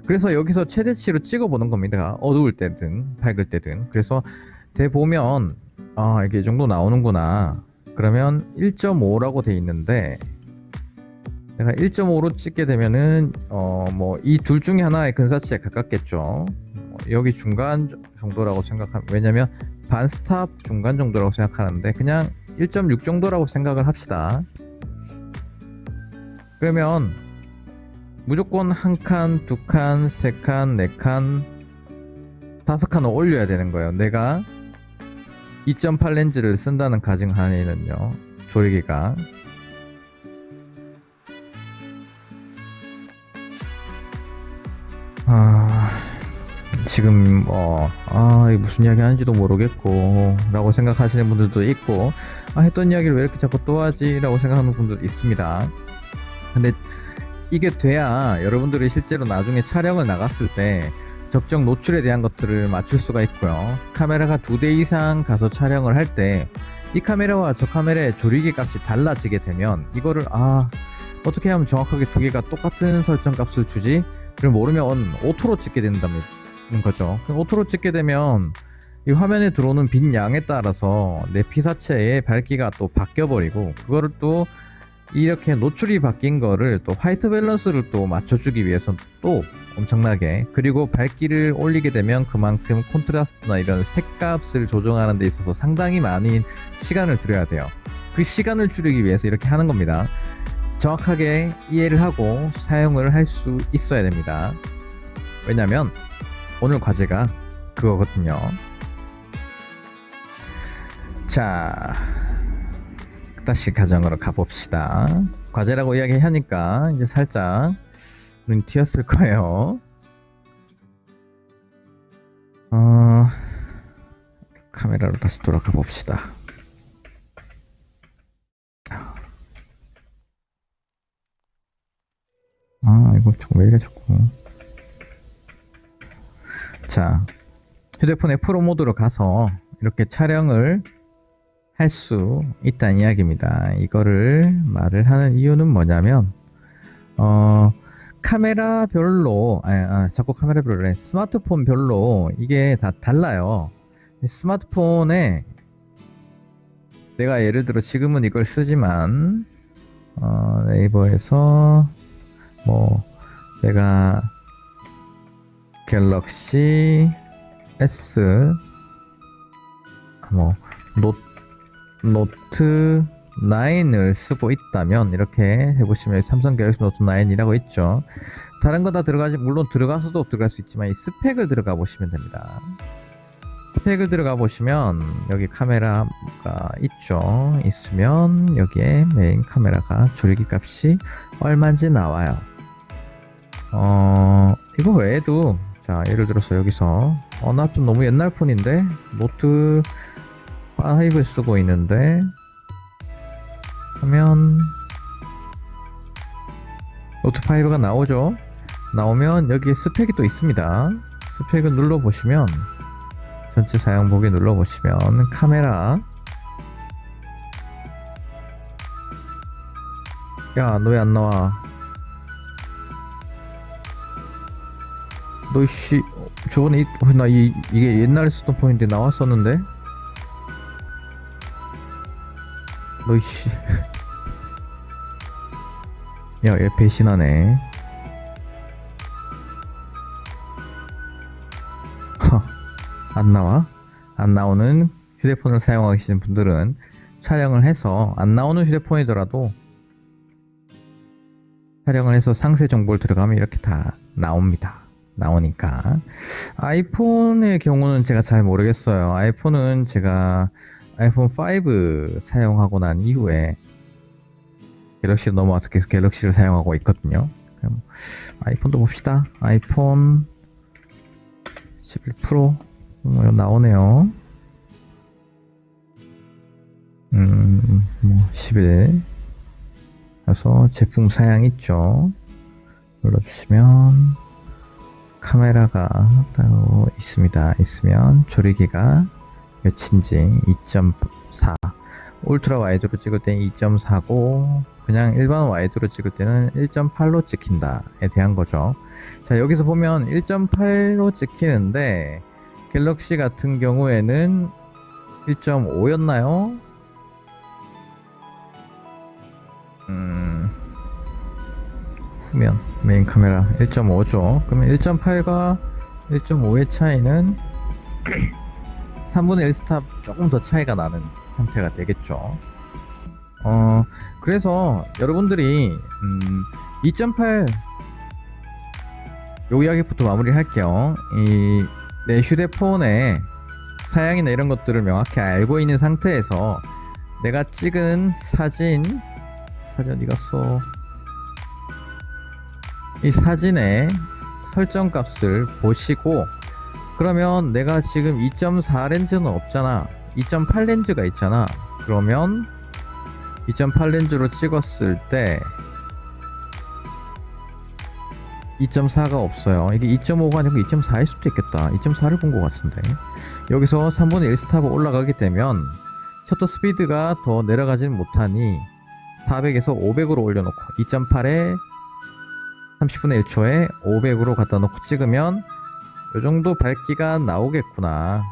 그래서 여기서 최대치로 찍어보는 겁니다. 어두울 때든 밝을 때든. 그래서 대 보면 아 이게 이 정도 나오는구나. 그러면 1.5라고 돼 있는데 내가 1.5로 찍게 되면은 뭐 이 둘 중에 하나의 근사치에 가깝겠죠. 여기 중간 정도라고 생각하면 왜냐면 반 스탑 중간 정도라고 생각하는데 그냥 1.6 정도라고 생각을 합시다. 그러면 무조건 한 칸, 두 칸, 세 칸, 네 칸, 다섯 칸을 올려야 되는 거예요. 내가 2.8 렌즈를 쓴다는 가정하에는요. 조리개가 지금 이게 무슨 이야기 하는지도 모르겠고 라고 생각하시는 분들도 있고 했던 이야기를 왜 이렇게 자꾸 또 하지 라고 생각하는 분들도 있습니다. 근데 이게 돼야 여러분들이 실제로 나중에 촬영을 나갔을 때 적정 노출에 대한 것들을 맞출 수가 있고요. 카메라가 2대 이상 가서 촬영을 할 때 이 카메라와 저 카메라의 조리개 값이 달라지게 되면 이거를 어떻게 하면 정확하게 두 개가 똑같은 설정 값을 주지? 그걸 모르면 오토로 찍게 된다는 거죠. 오토로 찍게 되면 이 화면에 들어오는 빛 양에 따라서 내 피사체의 밝기가 또 바뀌어 버리고 그거를 또 이렇게 노출이 바뀐 거를 또 화이트 밸런스를 또 맞춰주기 위해서 또 엄청나게 그리고 밝기를 올리게 되면 그만큼 콘트라스트나 이런 색값을 조정하는 데 있어서 상당히 많은 시간을 들여야 돼요. 그 시간을 줄이기 위해서 이렇게 하는 겁니다. 정확하게 이해를 하고 사용을 할 수 있어야 됩니다. 왜냐면 오늘 과제가 그거거든요. 자, 다시 가정으로 가봅시다. 과제라고 이야기하니까 이제 살짝 눈이 튀었을 거예요. 카메라로 다시 돌아가 봅시다. 이거 왜 이래 자꾸. 자, 휴대폰의 프로 모드로 가서 이렇게 촬영을 할 수 있다는 이야기입니다. 이거를 말을 하는 이유는 뭐냐면 카메라별로 자꾸 카메라별로 스마트폰별로 이게 다 달라요. 스마트폰에 내가 예를 들어 지금은 이걸 쓰지만 네이버에서 뭐 내가 갤럭시 S 뭐 노트 9을 쓰고 있다면 이렇게 해보시면 삼성 갤럭시 노트 9이라고 있죠. 다른 거 다 물론 들어가서도 들어갈 수 있지만 이 스펙을 들어가 보시면 됩니다. 스펙을 들어가 보시면 여기 카메라가 있죠. 있으면 여기에 메인 카메라가 조리기 값이 얼마인지 나와요. 이거 외에도 자 예를 들어서 여기서 나 좀 너무 옛날 폰인데 노트 5를 쓰고 있는데 하면 노트 5가 나오죠. 나오면 여기 스펙이 또 있습니다. 스펙을 눌러보시면 전체 사용 보기 눌러보시면 카메라 야 너 왜 안 나와? 너 씨 저번에 이게 옛날에 쓰던 폰인데 나왔었는데 너 씨 야 얘 배신하네. 안 나와? 안 나오는 휴대폰을 사용하시는 분들은 촬영을 해서 안 나오는 휴대폰이더라도 촬영을 해서 상세 정보를 들어가면 이렇게 다 나옵니다. 나오니까. 아이폰의 경우는 제가 잘 모르겠어요. 아이폰은 제가 아이폰 5 사용하고 난 이후에 갤럭시로 넘어와서 계속 갤럭시를 사용하고 있거든요. 그럼 아이폰도 봅시다. 아이폰 11 프로 나오네요. 11 그래서 제품 사양 있죠. 눌러주시면 카메라가 따로 있습니다. 있으면 조리개가 몇인지 2.4 울트라 와이드로 찍을 때는 2.4고 그냥 일반 와이드로 찍을 때는 1.8로 찍힌다에 대한 거죠. 자, 여기서 보면 1.8로 찍히는데 갤럭시 같은 경우에는 1.5였나요? 후면 메인 카메라 1.5죠. 그러면 1.8과 1.5의 차이는 3분의 1 스탑 조금 더 차이가 나는 형태가 되겠죠. 그래서 여러분들이 2.8 요 이야기부터 마무리 할게요. 내 휴대폰의 사양이나 이런 것들을 명확히 알고 있는 상태에서 내가 찍은 사진 어디 갔어? 이 사진의 설정 값을 보시고, 그러면 내가 지금 2.4 렌즈는 없잖아. 2.8 렌즈가 있잖아. 그러면 2.8 렌즈로 찍었을 때 2.4가 없어요. 이게 2.5가 아니고 2.4일 수도 있겠다. 2.4를 본 것 같은데. 여기서 3분의 1 스탑으로 올라가게 되면 셔터 스피드가 더 내려가지는 못하니 400에서 500으로 올려놓고 2.8에 30분의 1초에 500으로 갖다 놓고 찍으면 이 정도 밝기가 나오겠구나.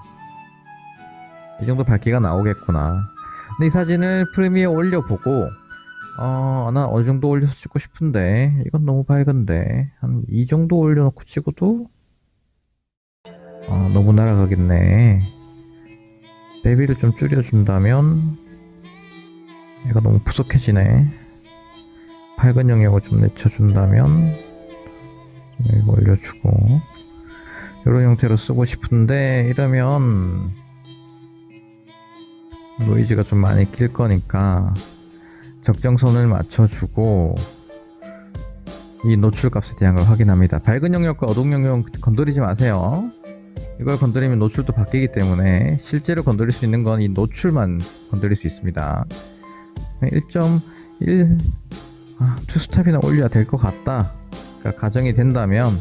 이 정도 밝기가 나오겠구나. 근데 이 사진을 프리미어에 올려보고 나 어느 정도 올려서 찍고 싶은데 이건 너무 밝은데 한 이 정도 올려놓고 찍어도 너무 날아가겠네. 대비를 좀 줄여준다면 얘가 너무 부족해지네. 밝은 영역을 좀 낮춰준다면 이거 올려주고 이런 형태로 쓰고 싶은데, 이러면 노이즈가 좀 많이 낄 거니까 적정선을 맞춰주고 이 노출 값에 대한 걸 확인합니다. 밝은 영역과 어두운 영역 건드리지 마세요. 이걸 건드리면 노출도 바뀌기 때문에 실제로 건드릴 수 있는 건 이 노출만 건드릴 수 있습니다. 1.1 투스탑이나 올려야 될 것 같다. 그러니까 가정이 된다면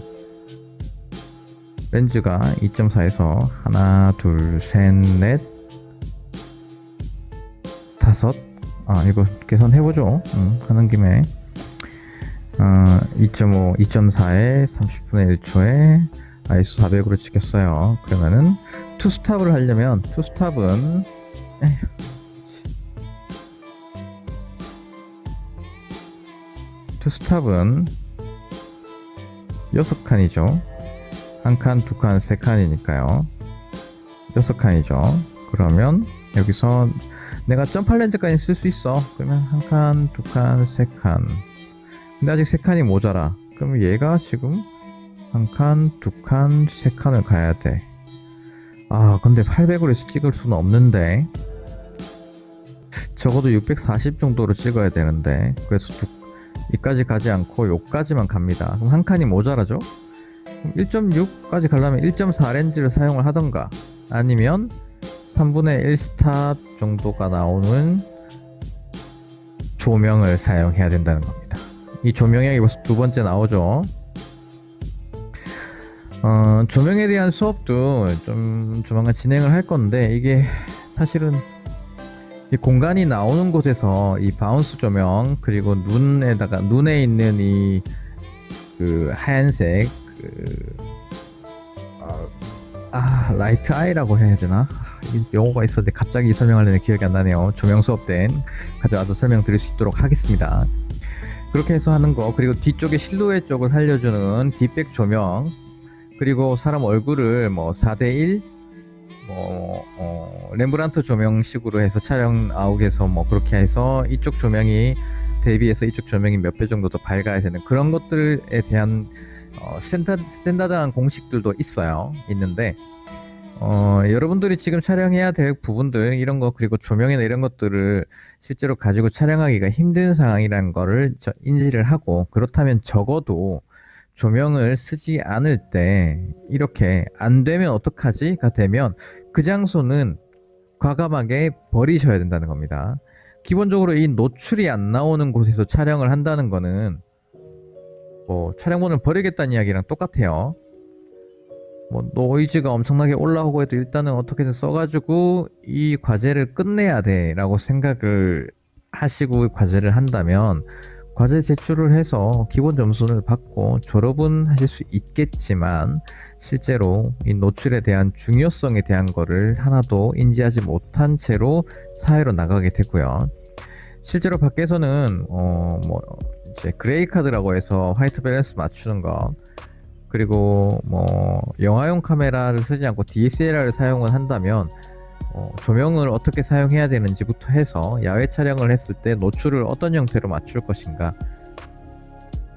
렌즈가 2.4에서 하나, 둘, 셋, 넷, 다섯. 이거 계산해보죠. 하는 김에 2.5, 2.4에 30분의 1초에 ISO 400으로 찍혔어요. 그러면은 투스탑을 하려면 투스탑은 6칸이죠. 한 칸, 두 칸, 세 칸이니까요. 6칸이죠. 그러면 여기서 내가 점팔 렌즈까지 쓸 수 있어. 그러면 한 칸, 두 칸, 세 칸. 근데 아직 세 칸이 모자라. 그럼 얘가 지금 한 칸, 두 칸, 세 칸을 가야 돼. 근데 800으로 해서 찍을 수는 없는데 적어도 640 정도로 찍어야 되는데, 그래서 이까지 가지 않고 요까지만 갑니다. 그럼 한 칸이 모자라죠? 1.6까지 가려면 1.4 렌즈를 사용을 하던가 아니면 3분의 1 스탑 정도가 나오는 조명을 사용해야 된다는 겁니다. 이 조명이 벌써 두 번째 나오죠. 조명에 대한 수업도 좀 조만간 진행을 할 건데, 이게 사실은 이 공간이 나오는 곳에서 이 바운스 조명, 그리고 눈에 있는 이 하얀색 라이트 아이라고 해야 되나? 용어가 있었는데 갑자기 설명하려니 기억이 안 나네요. 조명 수업 때 가져와서 설명드릴 수 있도록 하겠습니다. 그렇게 해서 하는 거, 그리고 뒤쪽에 실루엣 쪽을 살려주는 뒷백 조명, 그리고 사람 얼굴을 4:1 렘브란트 조명식으로 해서 촬영 아웃에서 그렇게 해서 이쪽 조명이 대비해서 이쪽 조명이 몇 배 정도 더 밝아야 되는 그런 것들에 대한 스탠다드한 공식들도 있는데 여러분들이 지금 촬영해야 될 부분들, 이런 거, 그리고 조명이나 이런 것들을 실제로 가지고 촬영하기가 힘든 상황이라는 거를 인지를 하고, 그렇다면 적어도 조명을 쓰지 않을 때 이렇게 안 되면 어떡하지?가 되면 그 장소는 과감하게 버리셔야 된다는 겁니다. 기본적으로 이 노출이 안 나오는 곳에서 촬영을 한다는 거는 촬영본을 버리겠다는 이야기랑 똑같아요. 뭐 노이즈가 엄청나게 올라오고 해도 일단은 어떻게든 써가지고 이 과제를 끝내야 돼라고 생각을 하시고 과제를 한다면 과제 제출을 해서 기본 점수를 받고 졸업은 하실 수 있겠지만 실제로 이 노출에 대한 중요성에 대한 거를 하나도 인지하지 못한 채로 사회로 나가게 되고요. 실제로 밖에서는 뭐 이제 그레이 카드라고 해서 화이트 밸런스 맞추는 거, 그리고 뭐 영화용 카메라를 쓰지 않고 DSLR을 사용을 한다면 조명을 어떻게 사용해야 되는지부터 해서 야외 촬영을 했을 때 노출을 어떤 형태로 맞출 것인가,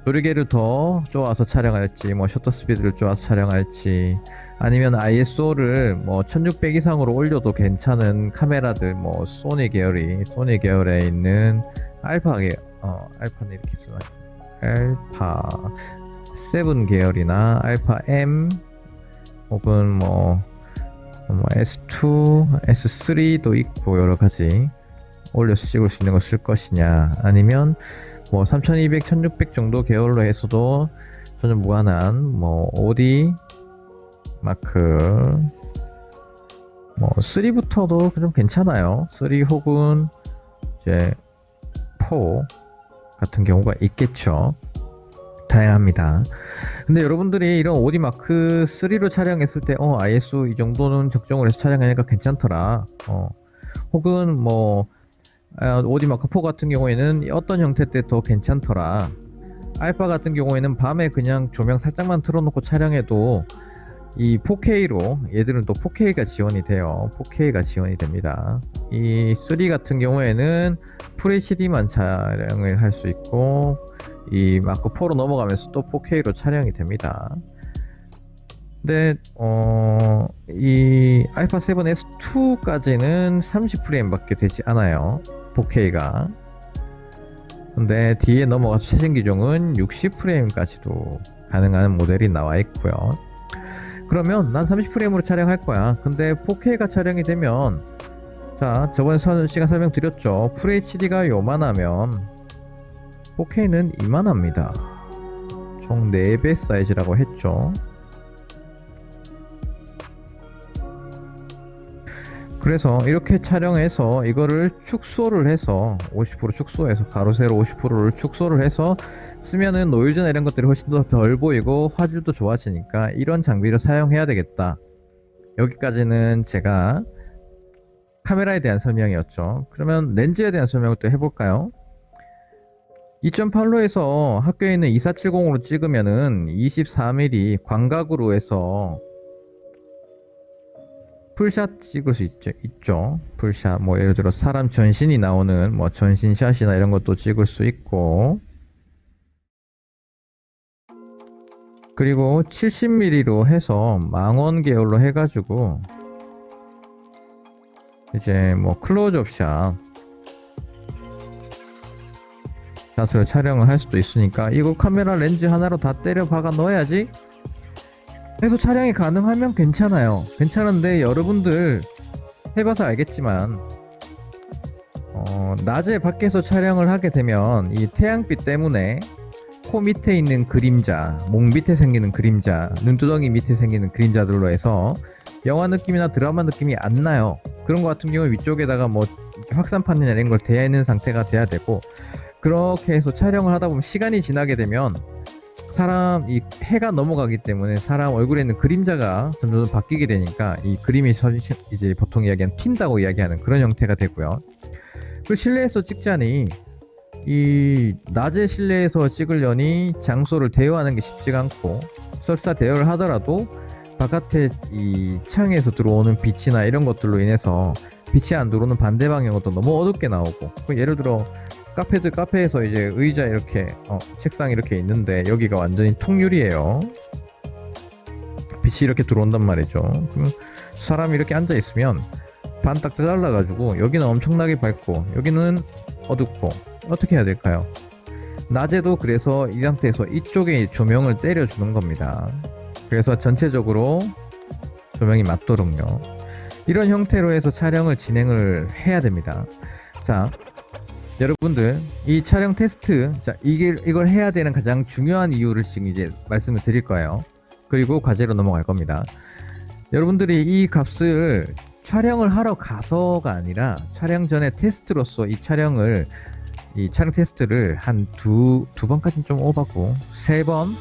조리개를 더 좋아서 촬영할지, 뭐 셔터 스피드를 좋아서 촬영할지, 아니면 ISO를 뭐 1600 이상으로 올려도 괜찮은 카메라들, 뭐 소니 계열에 있는 알파는 이렇게 쓰나, 알파 7 계열이나 알파 M, 혹은 뭐 S2, S3도 있고 여러 가지 올려서 찍을 수 있는 걸 쓸 것이냐, 아니면 뭐 3200, 1600 정도 계열로 해서도 전혀 무관한 뭐 OD 마크 뭐 3부터도 좀 괜찮아요. 3 혹은 이제 4 같은 경우가 있겠죠. 다양합니다. 근데 여러분들이 이런 OD 마크 3로 촬영했을 때 ISO 이 정도는 적정을 해서 촬영하니까 괜찮더라. 혹은 뭐 OD 마크 4 같은 경우에는 어떤 형태 때 더 괜찮더라. 알파 같은 경우에는 밤에 그냥 조명 살짝만 틀어놓고 촬영해도 이 4K로, 얘들은 또 4K가 지원이 돼요. 4K가 지원이 됩니다. 이 3 같은 경우에는 FHD만 촬영을 할 수 있고, 이 마크 4로 넘어가면서 또 4K로 촬영이 됩니다. 근데 이 알파 7 S2까지는 30프레임밖에 되지 않아요, 4K가. 근데 뒤에 넘어가서 최신 기종은 60프레임까지도 가능한 모델이 나와 있고요. 그러면 난 30프레임으로 촬영할 거야. 근데 4K가 촬영이 되면, 자, 저번에 시간 설명드렸죠. FHD가 요만하면 4K는 이만합니다. 총 4배 사이즈라고 했죠. 그래서 이렇게 촬영해서 이거를 축소를 해서 50% 축소해서, 가로 세로 50%를 축소를 해서 쓰면은 노이즈나 이런 것들이 훨씬 더 덜 보이고 화질도 좋아지니까 이런 장비를 사용해야 되겠다. 여기까지는 제가 카메라에 대한 설명이었죠. 그러면 렌즈에 대한 설명을 또 해볼까요? 2.8로에서 학교에 있는 2470으로 찍으면은 24mm 광각으로 해서 풀샷 찍을 수 있죠. 풀샷, 뭐 예를 들어 사람 전신이 나오는 뭐 전신샷이나 이런 것도 찍을 수 있고, 그리고 70mm로 해서 망원 계열로 해가지고 이제 뭐 클로즈업 샷을 촬영을 할 수도 있으니까 이거 카메라 렌즈 하나로 다 때려 박아 넣어야지 해서 촬영이 가능하면 괜찮아요. 괜찮은데 여러분들 해봐서 알겠지만 낮에 밖에서 촬영을 하게 되면 이 태양빛 때문에 코 밑에 있는 그림자, 목 밑에 생기는 그림자, 눈두덩이 밑에 생기는 그림자들로 해서 영화 느낌이나 드라마 느낌이 안 나요. 그런 거 같은 경우에 위쪽에다가 뭐 확산판이나 이런 걸 대야 있는 상태가 돼야 되고, 그렇게 해서 촬영을 하다 보면 시간이 지나게 되면 이 해가 넘어가기 때문에 사람 얼굴에 있는 그림자가 점점 바뀌게 되니까 이 그림이 이제 보통 이야기하는 튄다고 이야기하는 그런 형태가 되고요. 그 실내에서 찍자니 이 낮에 실내에서 찍으려니 장소를 대여하는 게 쉽지가 않고, 설사 대여를 하더라도 바깥에 이 창에서 들어오는 빛이나 이런 것들로 인해서 빛이 안 들어오는 반대 방향으로 너무 어둡게 나오고, 예를 들어 카페에서 이제 의자 이렇게 책상 이렇게 있는데 여기가 완전히 통유리예요. 빛이 이렇게 들어온단 말이죠. 그럼 사람이 이렇게 앉아 있으면 반 딱 잘라가지고 여기는 엄청나게 밝고 여기는 어둡고 어떻게 해야 될까요? 낮에도 그래서 이 상태에서 이쪽에 조명을 때려주는 겁니다. 그래서 전체적으로 조명이 맞도록요. 이런 형태로 해서 촬영을 진행을 해야 됩니다. 자, 여러분들 이 촬영 테스트, 자, 이걸 해야 되는 가장 중요한 이유를 지금 이제 말씀을 드릴 거예요. 그리고 과제로 넘어갈 겁니다. 여러분들이 이 값을 촬영을 하러 가서가 아니라 촬영 전에 테스트로서 이 촬영 테스트를 한 두 번까지는 좀 오바고 3번,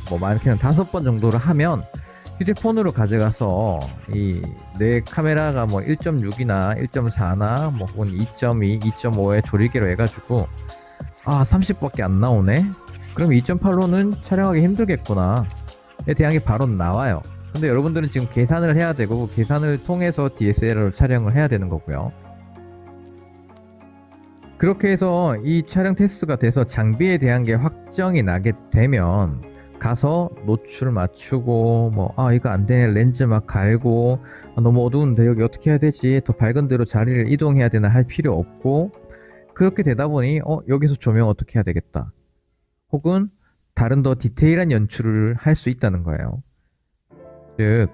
뭐 많게는 5번 정도를 하면 휴대폰으로 가져가서 이 내 카메라가 뭐 1.6이나 1.4나 뭐 혹은 2.2, 2.5의 조리개로 해가지고 30밖에 안 나오네? 그럼 2.8로는 촬영하기 힘들겠구나 에 대한 게 바로 나와요. 근데 여러분들은 지금 계산을 해야 되고 계산을 통해서 DSLR로 촬영을 해야 되는 거고요. 그렇게 해서 이 촬영 테스트가 돼서 장비에 대한 게 확정이 나게 되면 가서 노출 맞추고 이거 안 되네 렌즈 막 갈고 너무 어두운데 여기 어떻게 해야 되지 더 밝은 데로 자리를 이동해야 되나 할 필요 없고 그렇게 되다 보니 여기서 조명 어떻게 해야 되겠다 혹은 다른 더 디테일한 연출을 할 수 있다는 거예요. 즉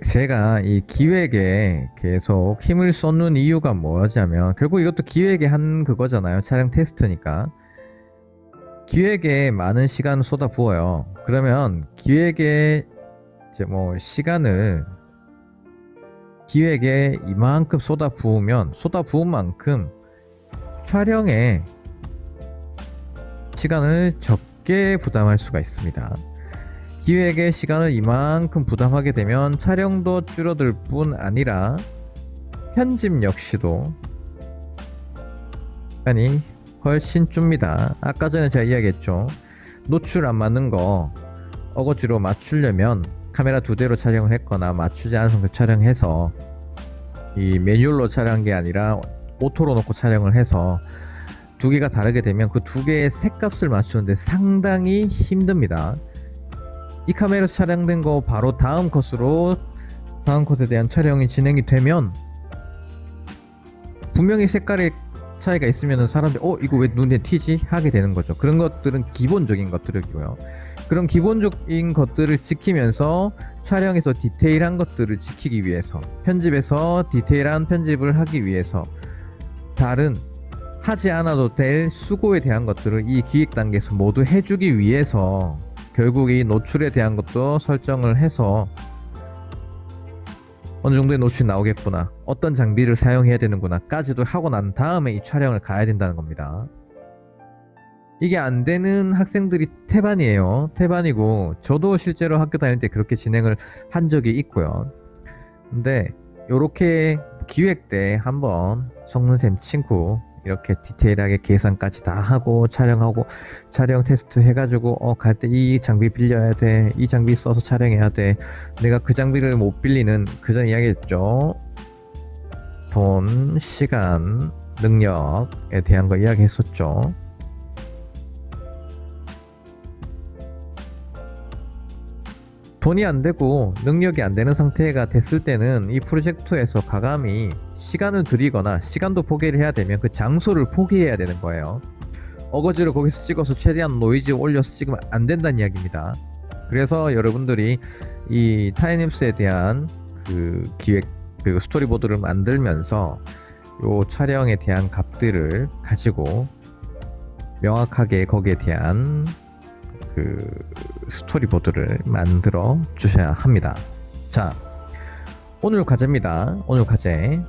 제가 이 기획에 계속 힘을 쏟는 이유가 뭐냐면 결국 이것도 기획에 한 그거잖아요. 촬영 테스트니까 기획에 많은 시간을 쏟아 부어요. 그러면 기획에 이제 시간을 기획에 이만큼 쏟아 부은 만큼 촬영에 시간을 적게 부담할 수가 있습니다. 기획에 시간을 이만큼 부담하게 되면 촬영도 줄어들 뿐 아니라 편집 역시도 시간이 훨씬 줍니다. 아까 전에 제가 이야기했죠. 노출 안 맞는 거 어거지로 맞추려면 카메라 2대로 촬영을 했거나 맞추지 않은 상태 촬영해서 이 매뉴얼로 촬영한 게 아니라 오토로 놓고 촬영을 해서 2개가 다르게 되면 그 2개의 색값을 맞추는데 상당히 힘듭니다. 이 카메라로 촬영된 거 바로 다음 컷에 대한 촬영이 진행이 되면 분명히 색깔의 차이가 있으면 사람들이 이거 왜 눈에 튀지? 하게 되는 거죠. 그런 것들은 기본적인 것들이고요. 그런 기본적인 것들을 지키면서 촬영에서 디테일한 것들을 지키기 위해서 편집에서 디테일한 편집을 하기 위해서 다른 하지 않아도 될 수고에 대한 것들을 이 기획 단계에서 모두 해주기 위해서 결국 이 노출에 대한 것도 설정을 해서 어느 정도의 노출이 나오겠구나 어떤 장비를 사용해야 되는구나 까지도 하고 난 다음에 이 촬영을 가야 된다는 겁니다. 이게 안 되는 학생들이 태반이에요. 태반이고 저도 실제로 학교 다닐 때 그렇게 진행을 한 적이 있고요. 근데 요렇게 기획 때 한번 성능쌤 친구 이렇게 디테일하게 계산까지 다 하고 촬영하고 촬영 테스트 해가지고 갈 때 이 장비 빌려야 돼 이 장비 써서 촬영해야 돼 내가 그 장비를 못 빌리는 그전 이야기했죠. 돈, 시간, 능력에 대한 거 이야기했었죠. 돈이 안 되고 능력이 안 되는 상태가 됐을 때는 이 프로젝트에서 가감히 시간을 들이거나 시간도 포기를 해야 되면 그 장소를 포기해야 되는 거예요. 어거지로 거기서 찍어서 최대한 노이즈 올려서 찍으면 안 된다는 이야기입니다. 그래서 여러분들이 이 타임랩스에 대한 그 기획 그리고 스토리보드를 만들면서 요 촬영에 대한 값들을 가지고 명확하게 거기에 대한 그 스토리보드를 만들어 주셔야 합니다. 자, 오늘 과제입니다. 오늘 과제.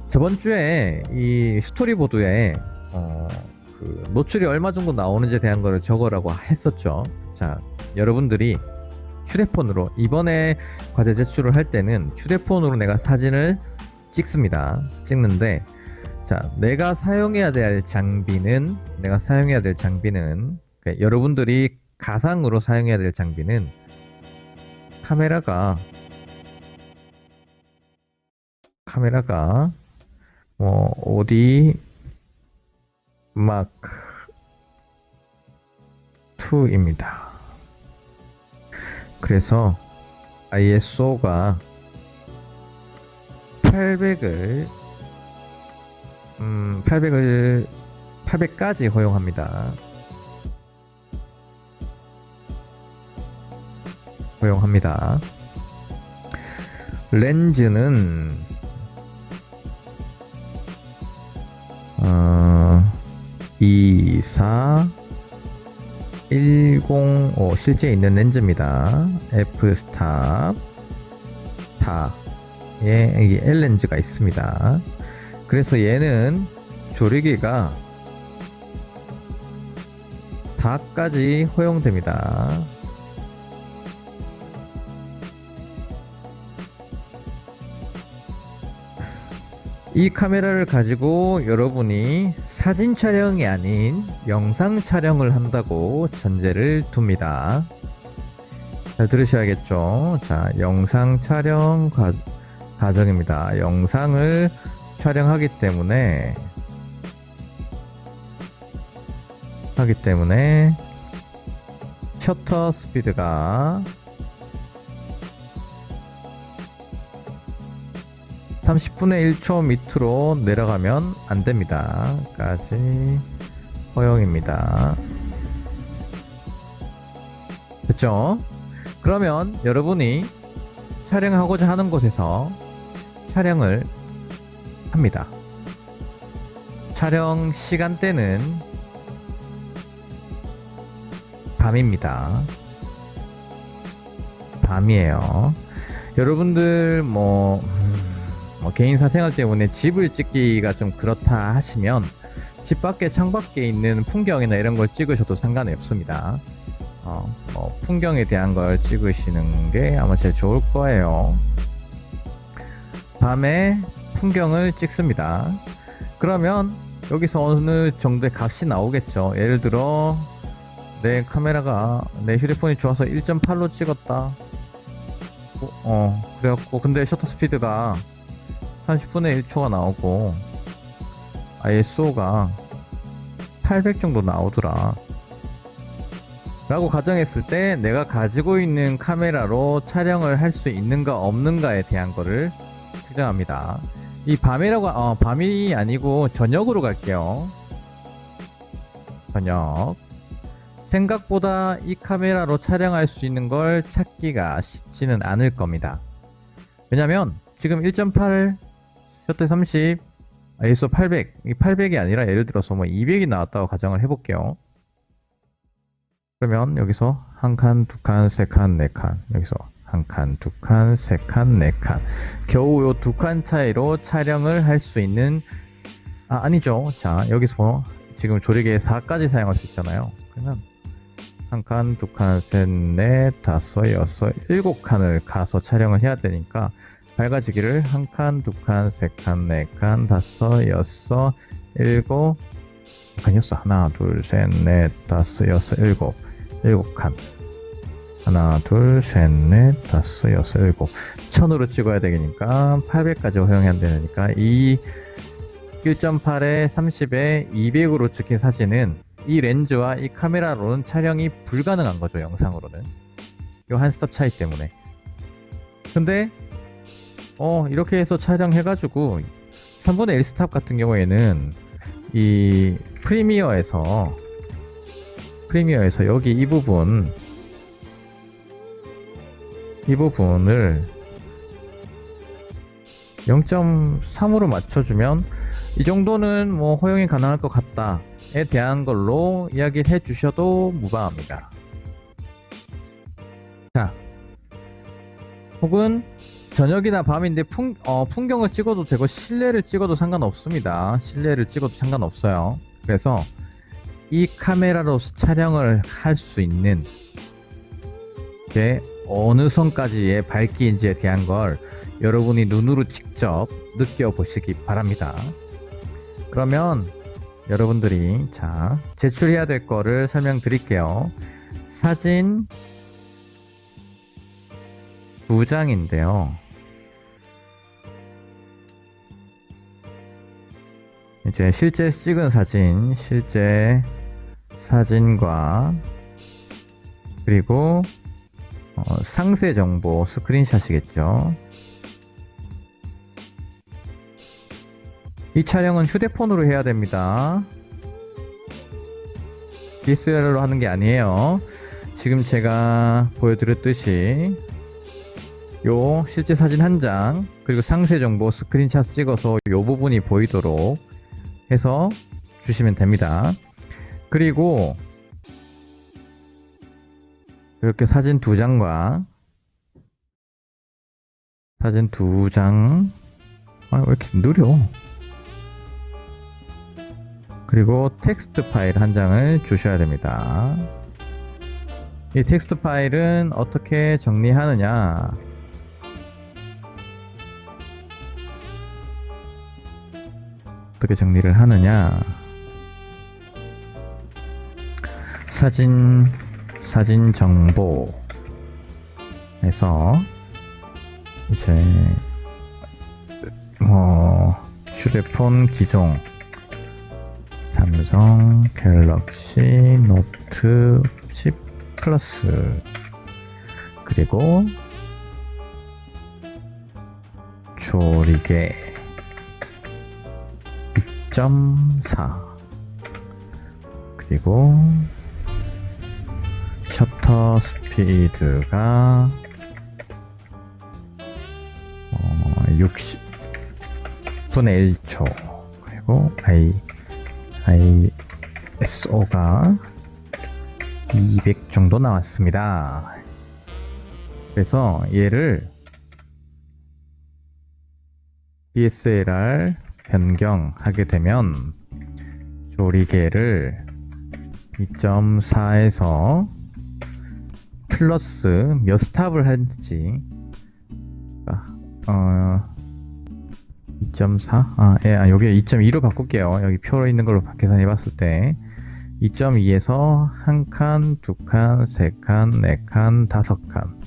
저번 주에 이 스토리보드에 그 노출이 얼마 정도 나오는지에 대한 거를 적으라고 했었죠. 자, 여러분들이 휴대폰으로 이번에 과제 제출을 할 때는 휴대폰으로 내가 사진을 찍습니다. 찍는데 자, 내가 사용해야 될 장비는 그러니까 여러분들이 가상으로 사용해야 될 장비는 카메라가 어디 마크 2입니다. 그래서 ISO가 800까지 허용합니다. 렌즈는 2, 4, 105 실제 있는 렌즈입니다. f-stop 다. 이 L 렌즈가 있습니다. 그래서 얘는 조리개가 다까지 허용됩니다. 이 카메라를 가지고 여러분이 사진 촬영이 아닌 영상 촬영을 한다고 전제를 둡니다. 잘 들으셔야겠죠? 자, 영상 촬영 과정입니다. 영상을 촬영하기 때문에 셔터 스피드가 30분의 1초 밑으로 내려가면 안 됩니다. 까지 허용입니다. 됐죠? 그러면 여러분이 촬영하고자 하는 곳에서 촬영을 합니다. 촬영 시간대는 밤입니다. 밤이에요. 여러분들 개인 사생활 때문에 집을 찍기가 좀 그렇다 하시면 집 밖에 창밖에 있는 풍경이나 이런 걸 찍으셔도 상관이 없습니다. 풍경에 대한 걸 찍으시는 게 아마 제일 좋을 거예요. 밤에 풍경을 찍습니다. 그러면 여기서 어느 정도의 값이 나오겠죠. 예를 들어 내 휴대폰이 좋아서 1.8로 찍었다. 그래갖고 근데 셔터 스피드가 30분의 1초가 나오고 ISO가 800 정도 나오더라 라고 가정했을 때 내가 가지고 있는 카메라로 촬영을 할 수 있는가 없는가에 대한 거를 측정합니다. 이 밤이 아니고 저녁으로 갈게요. 저녁. 생각보다 이 카메라로 촬영할 수 있는 걸 찾기가 쉽지는 않을 겁니다. 왜냐면 지금 1.8 셔터 30 ISO 800 이 800이 아니라 예를 들어서 200이 나왔다고 가정을 해볼게요. 그러면 여기서 한 칸, 두 칸, 세 칸, 네 칸. 여기서 한 칸, 두 칸, 세 칸, 네 칸. 겨우 요 두 칸 차이로 촬영을 할 수 있는 아니죠. 자, 여기서 지금 조리개 4까지 사용할 수 있잖아요. 그러면 한 칸, 두 칸, 셋, 넷, 다섯, 여섯, 일곱 칸을 가서 촬영을 해야 되니까 밝아지기를 한 칸, 두 칸, 세 칸, 네 칸, 다섯, 여섯, 일곱 칸이었어. 하나, 둘, 셋, 넷, 다섯, 여섯, 일곱 칸. 하나, 둘, 셋, 넷, 다섯, 여섯, 일곱. 1000으로 찍어야 되니까 800까지 허용해야 되니까 이 1.8에 30에 200으로 찍힌 사진은 이 렌즈와 이 카메라로는 촬영이 불가능한 거죠. 영상으로는. 이 한 스텝 차이 때문에. 근데 이렇게 해서 촬영해가지고 3분의 1 스탑 같은 경우에는 이 프리미어에서 여기 이 부분을 0.3으로 맞춰주면 이 정도는 허용이 가능할 것 같다에 대한 걸로 이야기를 해주셔도 무방합니다. 자, 혹은 저녁이나 밤인데 풍경을 찍어도 되고 실내를 찍어도 상관없습니다. 실내를 찍어도 상관없어요. 그래서 이 카메라로 촬영을 할 수 있는 게 어느 선까지의 밝기인지에 대한 걸 여러분이 눈으로 직접 느껴보시기 바랍니다. 그러면 여러분들이 제출해야 될 거를 설명드릴게요. 사진 2장인데요. 이제 실제 찍은 실제 사진과 그리고 상세 정보 스크린샷이겠죠. 이 촬영은 휴대폰으로 해야 됩니다. DSLR로 하는 게 아니에요. 지금 제가 보여드렸듯이 요 실제 사진 한 장 그리고 상세 정보 스크린샷 찍어서 요 부분이 보이도록 해서 주시면 됩니다. 그리고 이렇게 사진 2장과 사진 2장. 왜 이렇게 느려? 그리고 텍스트 파일 1장을 주셔야 됩니다. 이 텍스트 파일은 어떻게 정리하느냐? 어떻게 정리를 하느냐? 사진 정보에서 이제 휴대폰 기종 삼성 갤럭시 노트 10 플러스, 그리고 조리개 2.4, 그리고 셔터 스피드가 60분의 1초, 그리고 ISO가 200 정도 나왔습니다. 그래서 얘를 DSLR 변경하게 되면 조리개를 2.4에서 플러스 몇 스탑을 할지 2.4? 여기 2.2로 바꿀게요. 여기 표로 있는 걸로 계산해 봤을 때 2.2에서 1칸, 2칸, 3칸, 4칸, 5칸.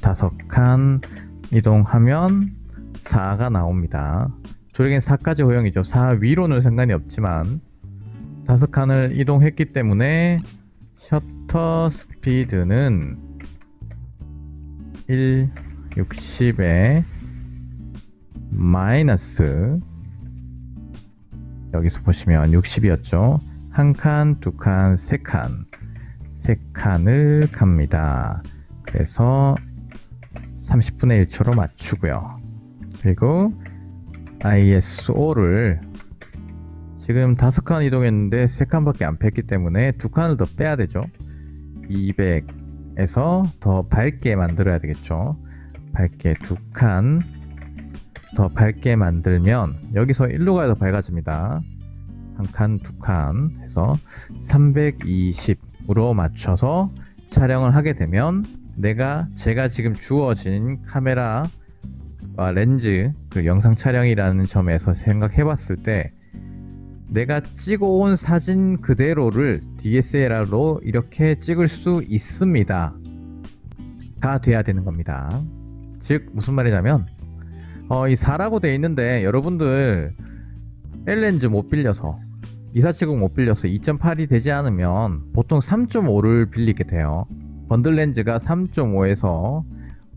5칸 이동하면 4가 나옵니다. 조리개는 4까지 허용이죠. 4 위로는 상관이 없지만 5칸을 이동했기 때문에 셔터 스피드는 160에 마이너스, 여기서 보시면 60이었죠. 1칸, 2칸, 3칸을 갑니다. 그래서 30분의 1초로 맞추고요. 그리고 ISO를 지금 5칸 이동했는데 3칸밖에 안 뺐기 때문에 2칸을 더 빼야 되죠. 200에서 더 밝게 만들어야 되겠죠. 밝게 2칸 더 밝게 만들면 여기서 1로 가야 더 밝아집니다. 1칸, 2칸 해서 320으로 맞춰서 촬영을 하게 되면 제가 지금 주어진 카메라 렌즈, 그 영상 촬영이라는 점에서 생각해 봤을 때 내가 찍어온 사진 그대로를 DSLR로 이렇게 찍을 수 있습니다 가 돼야 되는 겁니다. 즉 무슨 말이냐면 이 4라고 돼 있는데 여러분들 L렌즈 못 빌려서 2470 못 빌려서 2.8이 되지 않으면 보통 3.5를 빌리게 돼요. 번들 렌즈가 3.5에서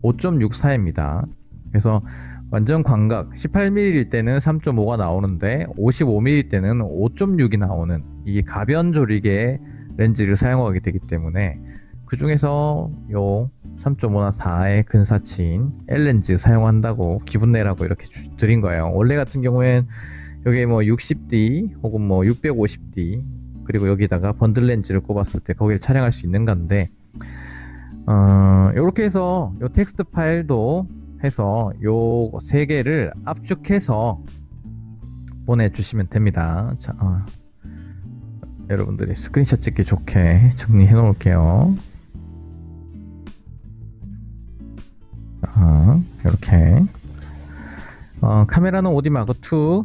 5.64입니다. 그래서 완전 광각 18mm일 때는 3.5가 나오는데 55mm 때는 5.6이 나오는 이 가변 조리개 렌즈를 사용하게 되기 때문에 그 중에서 요 3.5나 4의 근사치인 L렌즈 사용한다고 기분 내라고 이렇게 드린 거예요. 원래 같은 경우엔 여기 뭐 60D 혹은 뭐 650D 그리고 여기다가 번들 렌즈를 꼽았을 때 거기에 촬영할 수 있는 건데 이렇게 해서 요 텍스트 파일도 해서 요 3개를 압축해서 보내주시면 됩니다. 자, 여러분들이 스크린샷 찍기 좋게 정리해 놓을게요. 이렇게 카메라는 오디마크2.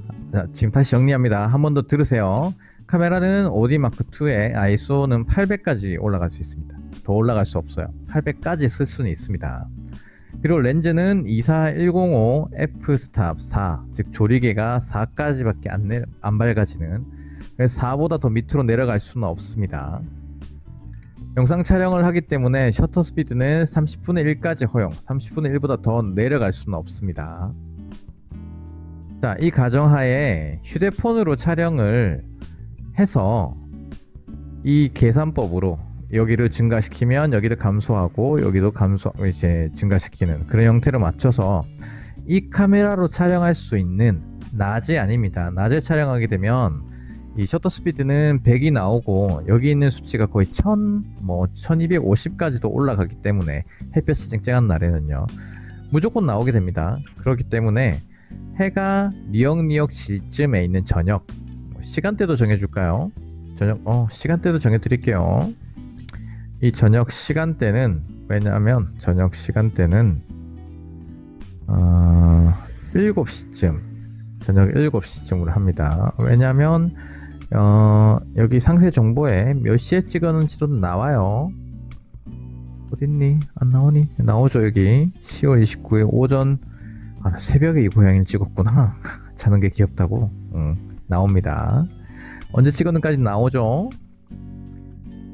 지금 다시 정리합니다. 한 번 더 들으세요. 카메라는 오디마크2의 ISO는 800까지 올라갈 수 있습니다. 더 올라갈 수 없어요. 800까지 쓸 수는 있습니다. 그리고 렌즈는 24105 f-stop 4, 즉 조리개가 4까지밖에 안 밝아지는, 그래서 4보다 더 밑으로 내려갈 수는 없습니다. 영상 촬영을 하기 때문에 셔터 스피드는 30분의 1까지 허용, 30분의 1보다 더 내려갈 수는 없습니다. 자, 이 가정하에 휴대폰으로 촬영을 해서 이 계산법으로 여기를 증가시키면 여기를 감소하고 여기도 이제 증가시키는 그런 형태로 맞춰서 이 카메라로 촬영할 수 있는 낮이 아닙니다. 낮에 촬영하게 되면 이 셔터 스피드는 100이 나오고 여기 있는 수치가 거의 1000, 뭐 1250까지도 올라가기 때문에 햇볕이 쨍쨍한 날에는요 무조건 나오게 됩니다. 그렇기 때문에 해가 미역미역 질쯤에 있는 저녁 시간대도 정해줄까요? 시간대도 정해드릴게요. 이 저녁 시간대는 왜냐하면 저녁 시간대는 7시쯤 저녁 7시쯤으로 합니다. 왜냐하면 여기 상세 정보에 몇 시에 찍었는지도 나와요. 어딨니? 안 나오니? 나오죠. 여기 10월 29일 오전 나 새벽에 이 고양이를 찍었구나. 자는 게 귀엽다고. 나옵니다. 언제 찍었는까지 나오죠.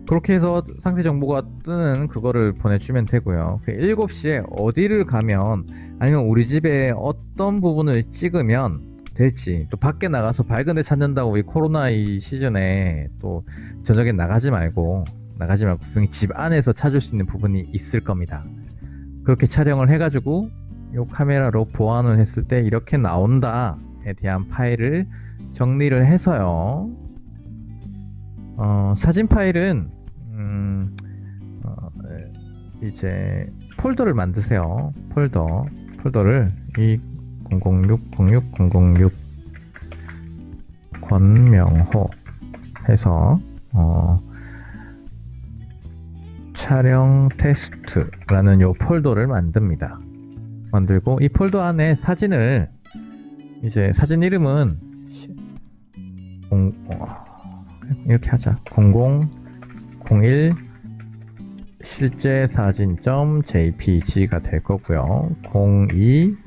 그렇게 해서 상세 정보가 뜨는 그거를 보내주면 되고요. 7시에 어디를 가면 아니면 우리 집에 어떤 부분을 찍으면 될지, 또 밖에 나가서 밝은 데 찾는다고 이 코로나 이 시즌에 또 저녁에 나가지 말고 분명히 집 안에서 찾을 수 있는 부분이 있을 겁니다. 그렇게 촬영을 해가지고 이 카메라로 보완을 했을 때 이렇게 나온다에 대한 파일을 정리를 해서요. 사진 파일은 이제 폴더를 만드세요. 폴더를 이 00606006 권명호 해서 촬영 테스트라는 요 폴더를 만들고 이 폴더 안에 사진을 이제 사진 이름은 이렇게 하자. 0001 실제 사진.jpg가 될 거고요. 02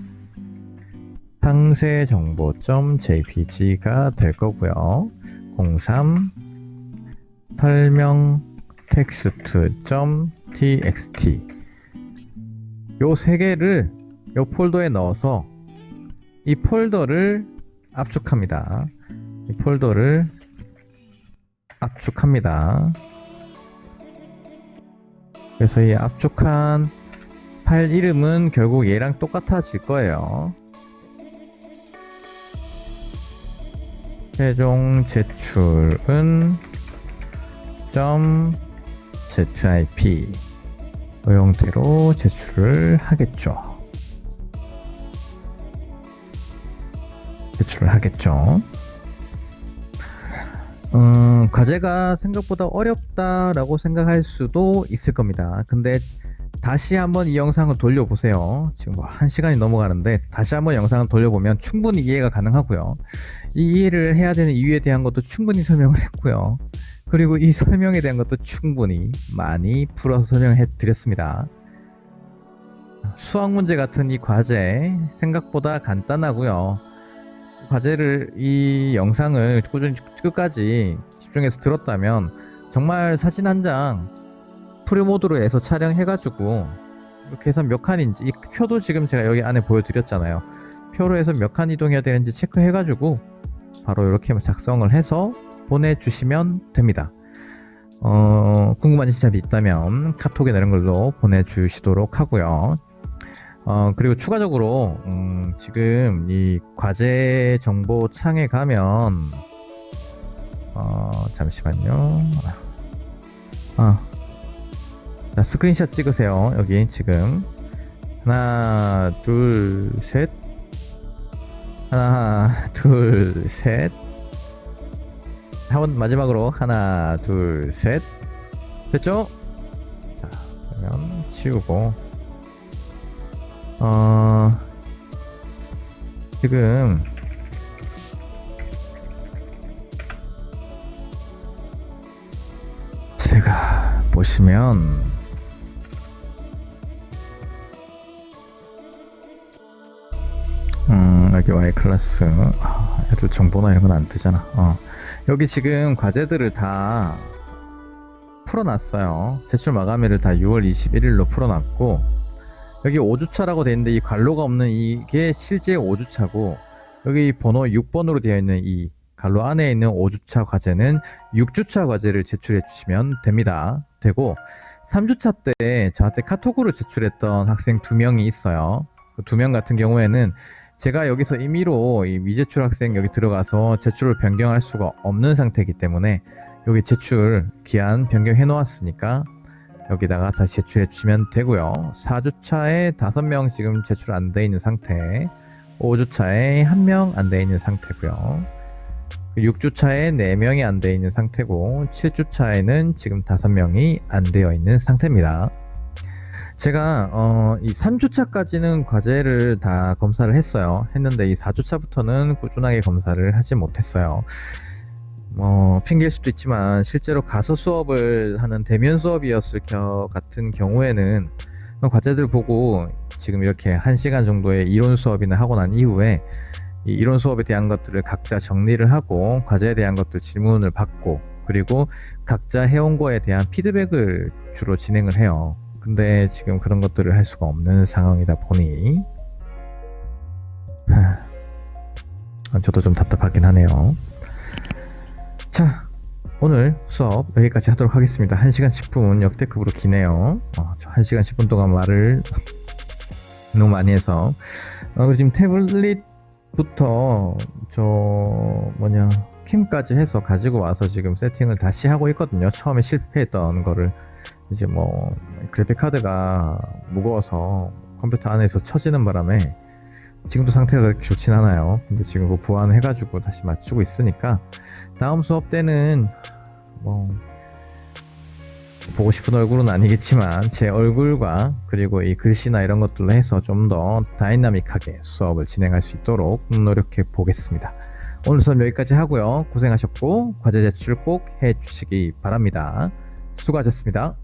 상세 정보.jpg가 될 거고요. 03 설명 텍스트.txt 요 세 개를 요 폴더에 넣어서 이 폴더를 압축합니다. 그래서 이 압축한 파일 이름은 결국 얘랑 똑같아질 거예요. 최종 제출은 .zip 이 형태로 제출을 하겠죠. 과제가 생각보다 어렵다라고 생각할 수도 있을 겁니다. 근데 다시 한번 이 영상을 돌려보세요. 지금 뭐 1시간이 넘어가는데 다시 한번 영상을 돌려보면 충분히 이해가 가능하고요. 이 이해를 해야 되는 이유에 대한 것도 충분히 설명을 했고요. 그리고 이 설명에 대한 것도 충분히 많이 풀어서 설명해 드렸습니다. 수학 문제 같은 이 과제 생각보다 간단하고요. 과제를 이 영상을 꾸준히 끝까지 집중해서 들었다면 정말 사진 한 장 프리모드로 해서 촬영해가지고 이렇게 해서 몇 칸인지 이 표도 지금 제가 여기 안에 보여드렸잖아요. 표로 해서 몇 칸 이동해야 되는지 체크해가지고 바로 이렇게 작성을 해서 보내주시면 됩니다. 궁금한 점이 있다면 카톡에 이런 걸로 보내주시도록 하고요. 그리고 추가적으로 지금 이 과제 정보 창에 가면 잠시만요. 자, 스크린샷 찍으세요. 여기 지금 하나 둘 셋 한번 마지막으로 하나 둘 셋 됐죠? 자, 그러면 치우고 지금 제가 보시면 여기 Y 클래스 애들 정보나 이런 건 안 뜨잖아. 여기 지금 과제들을 다 풀어놨어요. 제출 마감일을 다 6월 21일로 풀어놨고 여기 5주차라고 되어 있는데 이 괄호가 없는 이게 실제 5주차고 여기 번호 6번으로 되어 있는 이 괄호 안에 있는 5주차 과제는 6주차 과제를 제출해 주시면 되고 3주차 때 저한테 카톡으로 제출했던 학생 2명이 있어요. 그 2명 같은 경우에는 제가 여기서 임의로 이 미제출 학생 여기 들어가서 제출을 변경할 수가 없는 상태이기 때문에 여기 제출 기한 변경해 놓았으니까 여기다가 다시 제출해 주시면 되고요. 4주차에 5명 지금 제출 안 돼 있는 상태, 5주차에 1명 안 돼 있는 상태고요. 6주차에 4명이 안 돼 있는 상태고 7주차에는 지금 5명이 안 되어 있는 상태입니다. 제가 이 3주차까지는 과제를 다 검사를 했는데 이 4주차부터는 꾸준하게 검사를 하지 못했어요. 핑계일 수도 있지만 실제로 가서 수업을 하는 대면 수업이었을 같은 경우에는 과제들 보고 지금 이렇게 1시간 정도의 이론 수업이나 하고 난 이후에 이 이론 수업에 대한 것들을 각자 정리를 하고 과제에 대한 것들 질문을 받고 그리고 각자 해온 거에 대한 피드백을 주로 진행을 해요. 근데 지금 그런 것들을 할 수가 없는 상황이다 보니 저도 좀 답답하긴 하네요. 자, 오늘 수업 여기까지 하도록 하겠습니다. 1시간 10분 역대급으로 기네요. 1시간 10분 동안 말을 너무 많이 해서 그리고 지금 태블릿부터 캠까지 해서 가지고 와서 지금 세팅을 다시 하고 있거든요. 처음에 실패했던 거를 이제 그래픽 카드가 무거워서 컴퓨터 안에서 처지는 바람에 지금도 상태가 그렇게 좋진 않아요. 근데 지금 그 보완해가지고 다시 맞추고 있으니까 다음 수업 때는 보고 싶은 얼굴은 아니겠지만 제 얼굴과 그리고 이 글씨나 이런 것들로 해서 좀 더 다이나믹하게 수업을 진행할 수 있도록 노력해 보겠습니다. 오늘 수업 여기까지 하고요. 고생하셨고 과제 제출 꼭 해주시기 바랍니다. 수고하셨습니다.